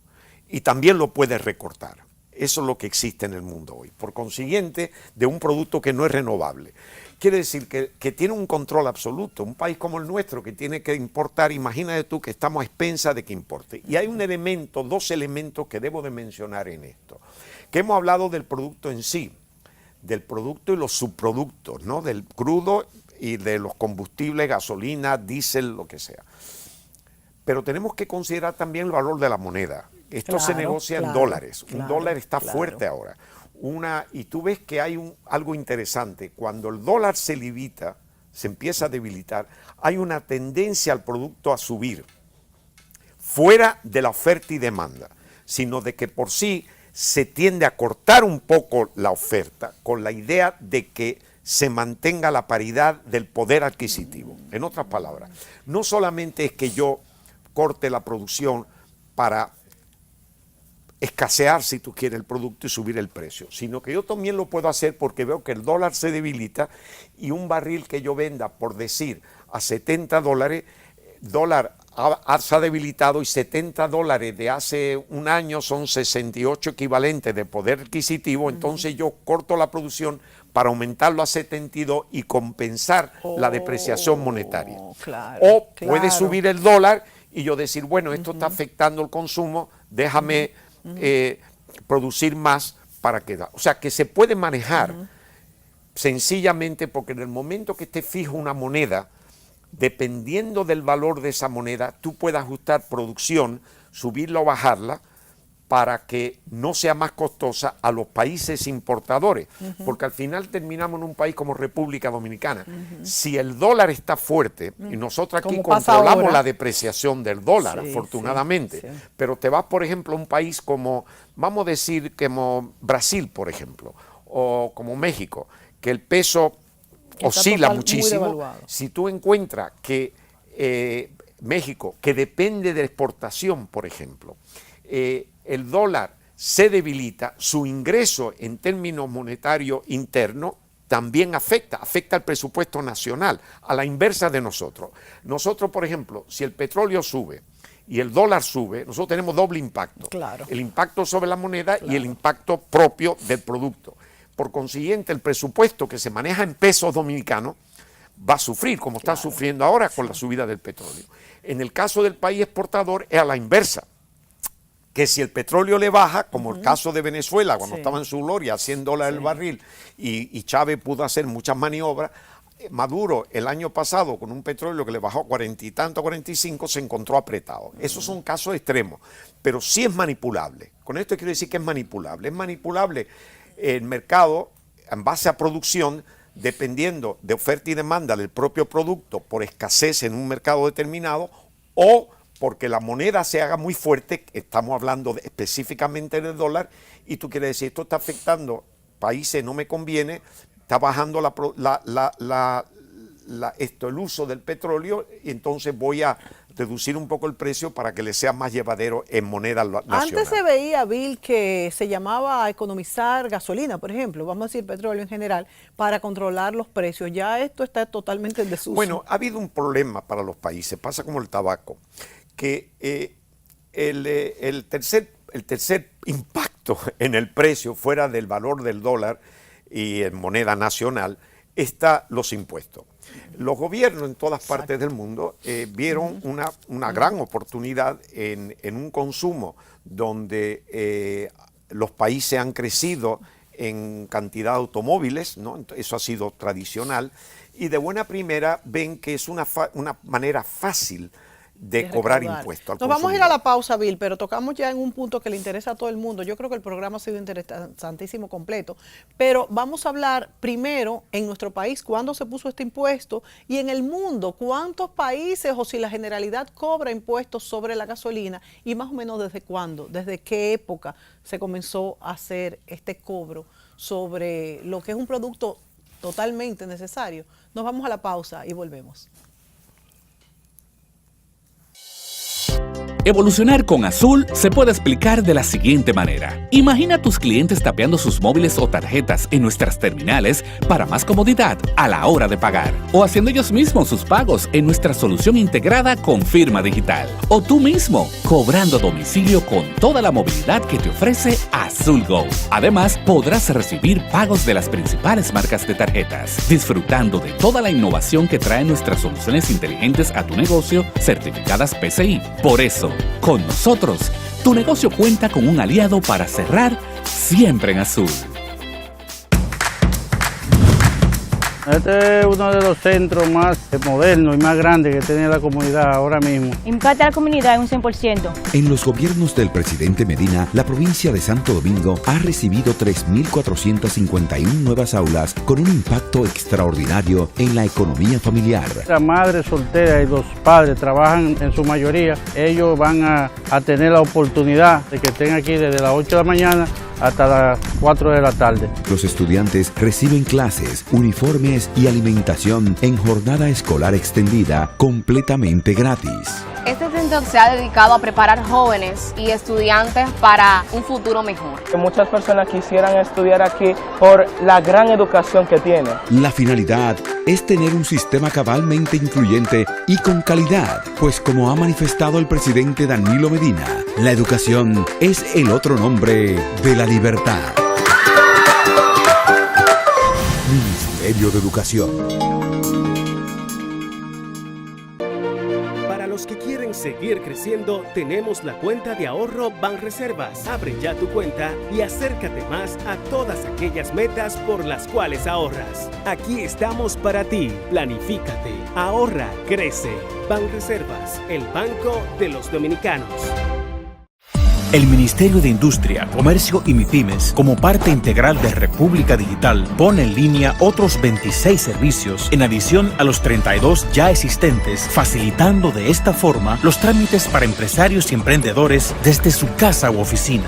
y también lo puedes recortar. Eso es lo que existe en el mundo hoy. Por consiguiente, de un producto que no es renovable. Quiere decir que tiene un control absoluto. Un país como el nuestro que tiene que importar, imagínate tú que estamos a expensas de que importe. Y hay un elemento, 2 elementos que debo de mencionar en esto. Que hemos hablado del producto en sí, del producto y los subproductos, ¿no? Del crudo y de los combustibles, gasolina, diésel, lo que sea. Pero tenemos que considerar también el valor de la moneda. Esto se negocia en dólares. Un dólar está fuerte ahora. Y tú ves que hay algo interesante. Cuando el dólar se levita, se empieza a debilitar, hay una tendencia al producto a subir, fuera de la oferta y demanda, sino de que por sí se tiende a cortar un poco la oferta con la idea de que se mantenga la paridad del poder adquisitivo. En otras palabras, no solamente es que yo corte la producción para escasear, si tú quieres, el producto y subir el precio, sino que yo también lo puedo hacer porque veo que el dólar se debilita y un barril que yo venda, por decir, a $70, dólar se ha debilitado y $70 de hace un año son 68 equivalentes de poder adquisitivo, entonces yo corto la producción para aumentarlo a 72 y compensar la depreciación monetaria. Claro, puede subir el dólar y yo decir, bueno, esto está afectando el consumo, déjame producir más para que... O sea, que se puede manejar sencillamente porque en el momento que esté fijo una moneda, dependiendo del valor de esa moneda, tú puedes ajustar producción, subirla o bajarla, para que no sea más costosa a los países importadores, porque al final terminamos en un país como República Dominicana. Si el dólar está fuerte, y nosotros aquí controlamos la depreciación del dólar, afortunadamente, pero te vas, por ejemplo, a un país como, vamos a decir, como Brasil, por ejemplo, o como México, que el peso oscila muchísimo. Si tú encuentras que México, que depende de la exportación, por ejemplo, el dólar se debilita, su ingreso en términos monetarios internos también afecta al presupuesto nacional, a la inversa de nosotros. Nosotros, por ejemplo, si el petróleo sube y el dólar sube, nosotros tenemos doble impacto. Claro. El impacto sobre la moneda y el impacto propio del producto. Por consiguiente, el presupuesto que se maneja en pesos dominicanos va a sufrir, como está sufriendo ahora con la subida del petróleo. En el caso del país exportador es a la inversa, que si el petróleo le baja, como el caso de Venezuela, cuando estaba en su gloria, a $100 el barril, y Chávez pudo hacer muchas maniobras, Maduro el año pasado, con un petróleo que le bajó a 40 y tanto, 45, se encontró apretado. Esos son casos extremos, pero sí es manipulable. Con esto quiero decir que es manipulable. Es manipulable el mercado en base a producción, dependiendo de oferta y demanda del propio producto por escasez en un mercado determinado o porque la moneda se haga muy fuerte, estamos hablando específicamente del dólar, y tú quieres decir, esto está afectando países, no me conviene, está bajando el uso del petróleo y entonces voy a reducir un poco el precio para que le sea más llevadero en moneda nacional. Antes se veía, Bill, que se llamaba a economizar gasolina, por ejemplo, vamos a decir petróleo en general, para controlar los precios. Ya esto está totalmente en desuso. Bueno, ha habido un problema para los países, pasa como el tabaco, que el tercer impacto en el precio, fuera del valor del dólar y en moneda nacional, está los impuestos. Los gobiernos en todas partes del mundo vieron una gran oportunidad en un consumo donde los países han crecido en cantidad de automóviles, ¿no? Eso ha sido tradicional, y de buena primera ven que es una manera fácil de cobrar impuestos. Nos vamos a ir a la pausa, Bill, pero tocamos ya en un punto que le interesa a todo el mundo. Yo creo que el programa ha sido interesantísimo, completo, pero vamos a hablar primero en nuestro país, cuándo se puso este impuesto, y en el mundo, cuántos países o si la generalidad cobra impuestos sobre la gasolina, y más o menos desde cuándo, desde qué época se comenzó a hacer este cobro sobre lo que es un producto totalmente necesario. Nos vamos a la pausa y volvemos. Evolucionar con Azul se puede explicar de la siguiente manera. Imagina a tus clientes tapeando sus móviles o tarjetas en nuestras terminales para más comodidad a la hora de pagar. O haciendo ellos mismos sus pagos en nuestra solución integrada con firma digital. O tú mismo, cobrando a domicilio con toda la movilidad que te ofrece Azul Go. Además, podrás recibir pagos de las principales marcas de tarjetas, disfrutando de toda la innovación que traen nuestras soluciones inteligentes a tu negocio, certificadas PCI. Por eso, con nosotros, tu negocio cuenta con un aliado para cerrar siempre en azul. Este es uno de los centros más modernos y más grandes que tiene la comunidad ahora mismo. Impacta a la comunidad en un 100%. En los gobiernos del presidente Medina, la provincia de Santo Domingo ha recibido 3.451 nuevas aulas con un impacto extraordinario en la economía familiar. La madre soltera y los padres trabajan en su mayoría. Ellos van a tener la oportunidad de que estén aquí desde las 8 de la mañana hasta las 4 de la tarde. Los estudiantes reciben clases, uniformes y alimentación en jornada escolar extendida completamente gratis. Este centro se ha dedicado a preparar jóvenes y estudiantes para un futuro mejor. Muchas personas quisieran estudiar aquí por la gran educación que tiene. La finalidad es tener un sistema cabalmente incluyente y con calidad, pues como ha manifestado el presidente Danilo Medina, la educación es el otro nombre de la libertad. Ministerio de Educación. Para los que quieren seguir creciendo, tenemos la cuenta de ahorro Banreservas. Abre ya tu cuenta y acércate más a todas aquellas metas por las cuales ahorras. Aquí estamos para ti. Planifícate, ahorra, crece. Banreservas, el banco de los dominicanos. El Ministerio de Industria, Comercio y MIPIMES, como parte integral de República Digital, pone en línea otros 26 servicios en adición a los 32 ya existentes, facilitando de esta forma los trámites para empresarios y emprendedores desde su casa u oficina.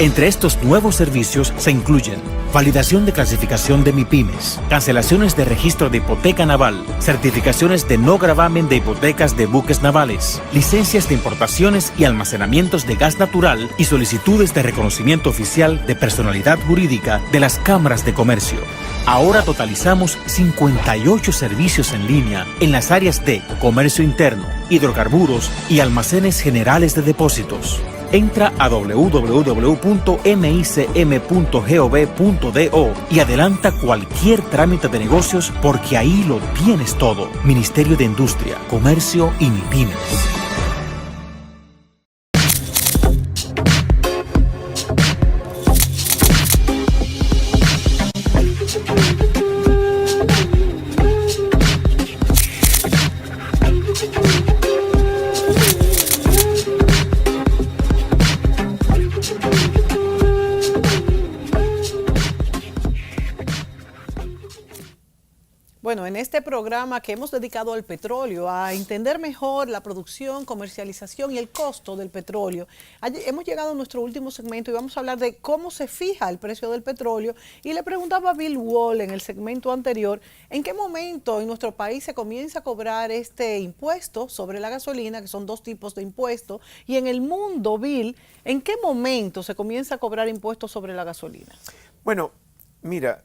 Entre estos nuevos servicios se incluyen validación de clasificación de MIPIMES, cancelaciones de registro de hipoteca naval, certificaciones de no gravamen de hipotecas de buques navales, licencias de importaciones y almacenamientos de gas natural y solicitudes de reconocimiento oficial de personalidad jurídica de las cámaras de comercio. Ahora totalizamos 58 servicios en línea en las áreas de comercio interno, hidrocarburos y almacenes generales de depósitos. Entra a www.micm.gov.do y adelanta cualquier trámite de negocios porque ahí lo tienes todo. Ministerio de Industria, Comercio y MIPIMES. Bueno, en este programa que hemos dedicado al petróleo, a entender mejor la producción, comercialización y el costo del petróleo, hemos llegado a nuestro último segmento y vamos a hablar de cómo se fija el precio del petróleo. Y le preguntaba a Bill Wall en el segmento anterior, ¿en qué momento en nuestro país se comienza a cobrar este impuesto sobre la gasolina, que son dos tipos de impuestos? Y en el mundo, Bill, ¿en qué momento se comienza a cobrar impuestos sobre la gasolina? Bueno, mira,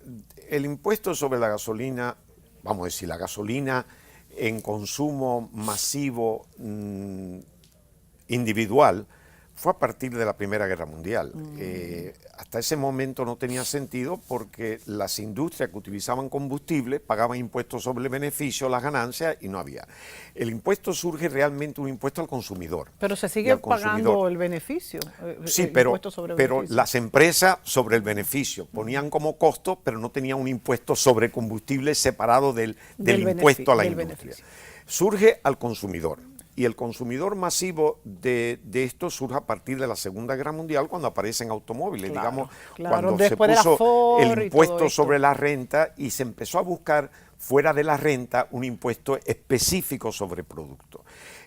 el impuesto sobre la gasolina, vamos a decir, la gasolina en consumo masivo individual, fue a partir de la Primera Guerra Mundial. Hasta ese momento no tenía sentido porque las industrias que utilizaban combustible pagaban impuestos sobre el beneficio, las ganancias, y no había. El impuesto surge realmente un impuesto al consumidor. Pero se sigue pagando el beneficio. Sí, pero las empresas sobre el beneficio ponían como costo, pero no tenían un impuesto sobre combustible separado del impuesto a la industria. Surge al consumidor. Y el consumidor masivo de esto surge a partir de la Segunda Guerra Mundial, cuando aparecen automóviles, cuando se puso el impuesto sobre la renta y se empezó a buscar fuera de la renta un impuesto específico sobre productos.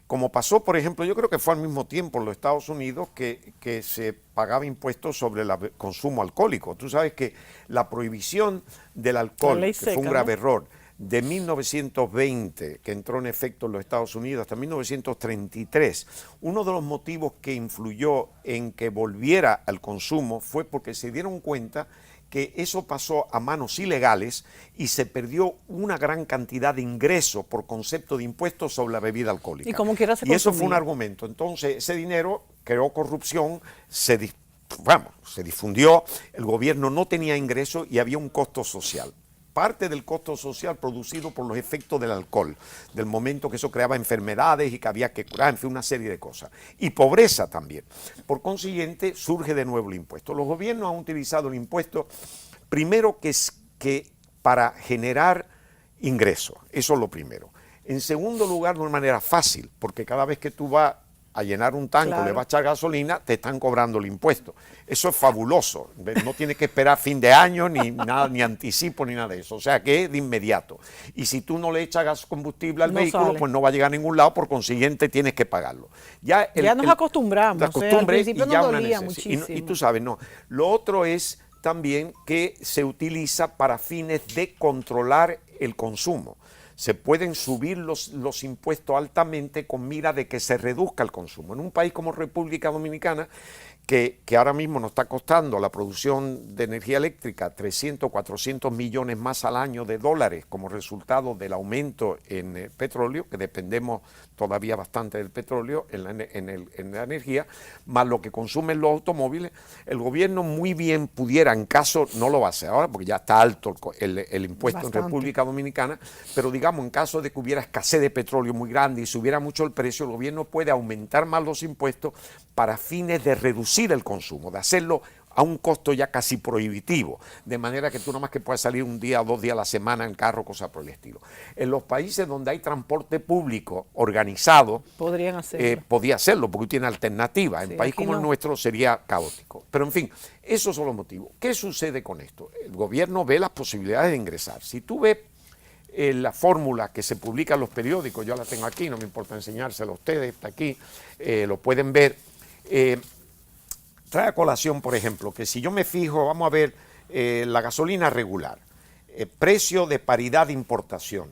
Como pasó, por ejemplo, yo creo que fue al mismo tiempo en los Estados Unidos que se pagaba impuestos sobre el consumo alcohólico. Tú sabes que la prohibición del alcohol, que fue un grave error, de 1920, que entró en efecto en los Estados Unidos, hasta 1933, uno de los motivos que influyó en que volviera al consumo fue porque se dieron cuenta que eso pasó a manos ilegales y se perdió una gran cantidad de ingresos por concepto de impuestos sobre la bebida alcohólica. Y como quiera se consumía. Eso fue un argumento. Entonces, ese dinero creó corrupción, se difundió, el gobierno no tenía ingresos y había un costo social. Parte del costo social producido por los efectos del alcohol, del momento que eso creaba enfermedades y que había que curar, en fin, una serie de cosas. Y pobreza también. Por consiguiente, surge de nuevo el impuesto. Los gobiernos han utilizado el impuesto, primero que para generar ingresos, eso es lo primero. En segundo lugar, de una manera fácil, porque cada vez que tú vas a llenar un tanque, le vas a echar gasolina, te están cobrando el impuesto. Eso es fabuloso. No tienes que esperar fin de año, ni nada, ni anticipo, ni nada de eso. O sea que es de inmediato. Y si tú no le echas combustible al vehículo, pues no va a llegar a ningún lado, por consiguiente tienes que pagarlo. Ya nos acostumbramos. Al principio nos dolía muchísimo. Y tú sabes, no. Lo otro es también que se utiliza para fines de controlar el consumo. Se pueden subir los impuestos altamente con mira de que se reduzca el consumo. En un país como República Dominicana, que ahora mismo nos está costando la producción de energía eléctrica 300, 400 millones más al año de dólares como resultado del aumento en el petróleo, que dependemos todavía bastante del petróleo en la energía, más lo que consumen los automóviles, el gobierno muy bien pudiera, en caso, no lo va a hacer ahora porque ya está alto el impuesto en República Dominicana, pero digamos en caso de que hubiera escasez de petróleo muy grande y subiera mucho el precio, el gobierno puede aumentar más los impuestos para fines de reducir el consumo, de hacerlo a un costo ya casi prohibitivo, de manera que tú nada más que puedas salir un día o 2 días a la semana en carro, cosas por el estilo. En los países donde hay transporte público organizado, podría hacerlo porque tiene alternativa. En un país como el nuestro sería caótico. Pero en fin, esos son los motivos. ¿Qué sucede con esto? El gobierno ve las posibilidades de ingresar. Si tú ves la fórmula que se publica en los periódicos, yo la tengo aquí, no me importa enseñársela a ustedes, está aquí, lo pueden ver. Trae a colación, por ejemplo, que si yo me fijo, vamos a ver la gasolina regular, precio de paridad de importación,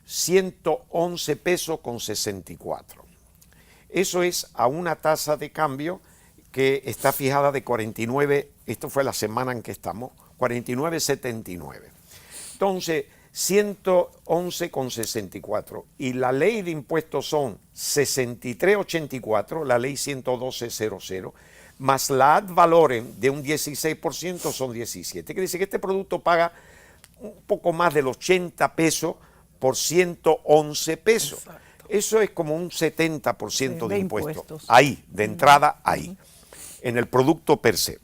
111 pesos con 64. Eso es a una tasa de cambio que está fijada de 49, esto fue la semana en que estamos, 49.79. Entonces, 111,64 y la ley de impuestos son 63,84, la ley 112,00, más la ad valorem de un 16% son 17. Quiere decir que este producto paga un poco más del 80 pesos por 111 pesos. Exacto. Eso es como un 70% de impuestos. Ahí, de entrada, ahí, en el producto per se.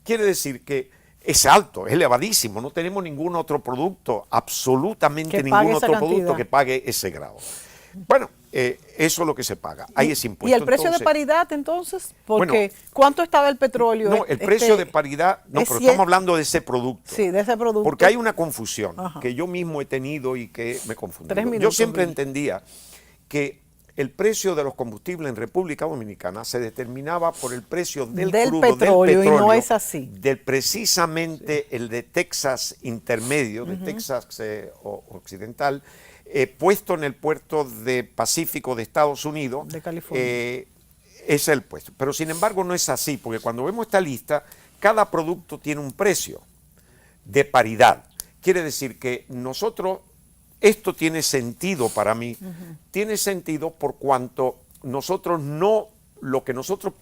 Quiere decir que es alto, es elevadísimo. No tenemos ningún otro producto, absolutamente ningún otro producto que pague ese grado. Bueno, eso es lo que se paga. Hay ese impuesto. ¿Y el precio entonces, de paridad entonces? Porque bueno, ¿cuánto estaba el petróleo? No, el precio de paridad, no, pero estamos hablando de ese producto. Sí, de ese producto. Porque hay una confusión Ajá. que yo mismo he tenido y que me confundí. 3 minutos, Yo siempre Bill. entendía que el precio de los combustibles en República Dominicana se determinaba por el precio del crudo, petróleo, y no es así. Precisamente el de Texas intermedio, de Texas occidental, puesto en el puerto de Pacífico de Estados Unidos. De California. Es el puesto. Pero sin embargo no es así, porque cuando vemos esta lista, cada producto tiene un precio de paridad. Quiere decir que nosotros, esto tiene sentido para mí, tiene sentido por cuanto nosotros no, lo que nosotros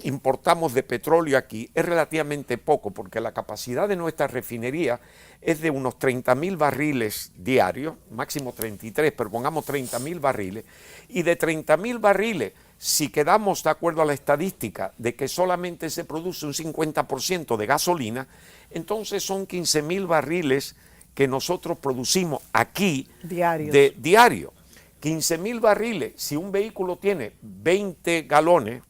importamos de petróleo aquí es relativamente poco, porque la capacidad de nuestra refinería es de unos 30.000 barriles diarios, máximo 33, pero pongamos 30.000 barriles, y de 30.000 barriles, si quedamos de acuerdo a la estadística de que solamente se produce un 50% de gasolina, entonces son 15.000 barriles que nosotros producimos aquí diario. 15.000 barriles, si un vehículo tiene 20 galones,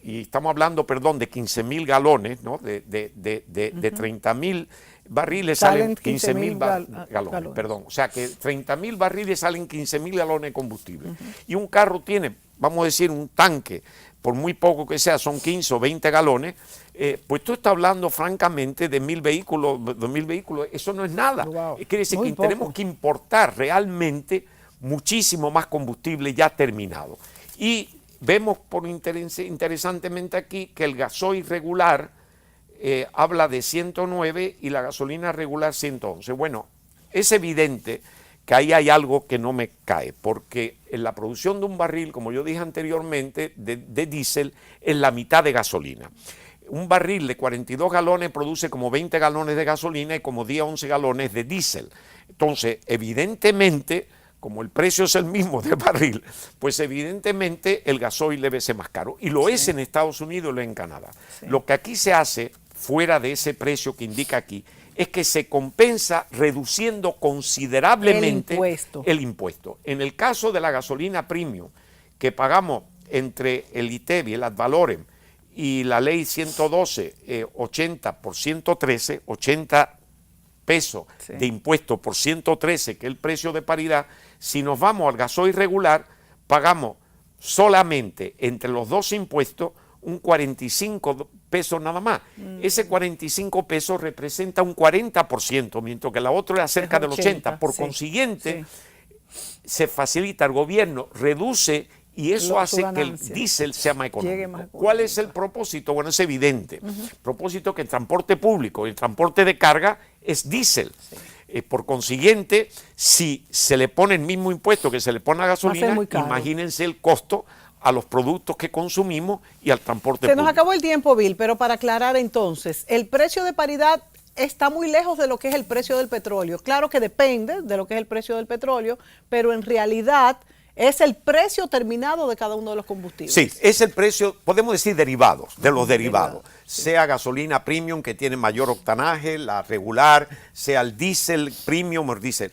y estamos hablando, perdón, de 15.000 galones, ¿no? De 30.000 barriles salen 15.000 galones, perdón. O sea que 30.000 barriles salen 15.000 galones de combustible. Y un carro tiene, vamos a decir, un tanque, por muy poco que sea, son 15 o 20 galones, pues tú estás hablando francamente de 1.000 vehículos, 2.000 vehículos, eso no es nada. Wow. Quiere decir Muy que poco. tenemos que importar realmente muchísimo más combustible ya terminado. Y vemos interesantemente aquí que el gasoil regular habla de 109 y la gasolina regular 111. Bueno, es evidente que ahí hay algo que no me cae, porque en la producción de un barril, como yo dije anteriormente, de diésel, es la mitad de gasolina. Un barril de 42 galones produce como 20 galones de gasolina y como 10 o 11 galones de diésel. Entonces, evidentemente, como el precio es el mismo del barril, pues evidentemente el gasoil debe ser más caro. Y lo es en Estados Unidos y lo es en Canadá. Lo que aquí se hace, fuera de ese precio que indica aquí, es que se compensa reduciendo considerablemente el impuesto. En el caso de la gasolina premium, que pagamos entre el ITEVI, el ad valorem, y la ley 112, 80 por 113, 80 pesos de impuesto por 113, que es el precio de paridad, si nos vamos al gasoil regular, pagamos solamente entre los dos impuestos un 45 pesos nada más. Ese 45 pesos representa un 40%, mientras que la otra era cerca del 80%. Por consiguiente, se facilita, el gobierno reduce y eso hace que el diésel sea más económico. ¿Cuál es el propósito? Bueno, es evidente. El propósito que el transporte público, el transporte de carga es diésel. Por consiguiente, si se le pone el mismo impuesto que se le pone a gasolina, imagínense el costo a los productos que consumimos y al transporte público. Se nos acabó el tiempo, Bill, pero para aclarar entonces, el precio de paridad está muy lejos de lo que es el precio del petróleo. Claro que depende de lo que es el precio del petróleo, pero en realidad es el precio terminado de cada uno de los combustibles. Sí, es el precio, podemos decir derivados, de los derivados. Sea gasolina premium que tiene mayor octanaje, la regular, sea el diésel premium o el diésel.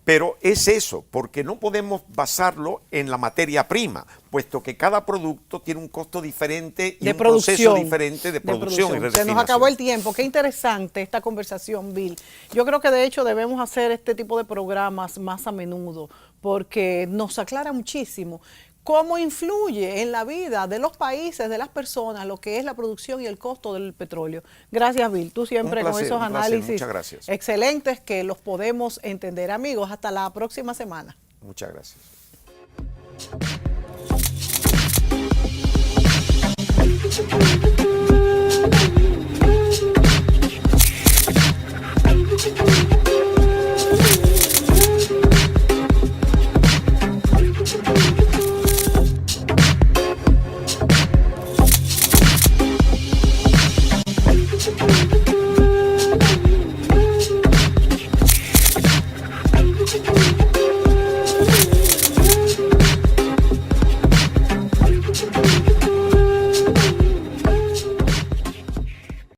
Pero es eso, porque no podemos basarlo en la materia prima, puesto que cada producto tiene un costo diferente y un proceso diferente de producción y de refinación. Se nos acabó el tiempo. Qué interesante esta conversación, Bill. Yo creo que de hecho debemos hacer este tipo de programas más a menudo, porque nos aclara muchísimo cómo influye en la vida de los países, de las personas, lo que es la producción y el costo del petróleo. Gracias, Bill. Tú siempre con esos análisis excelentes que los podemos entender. Amigos, hasta la próxima semana. Muchas gracias.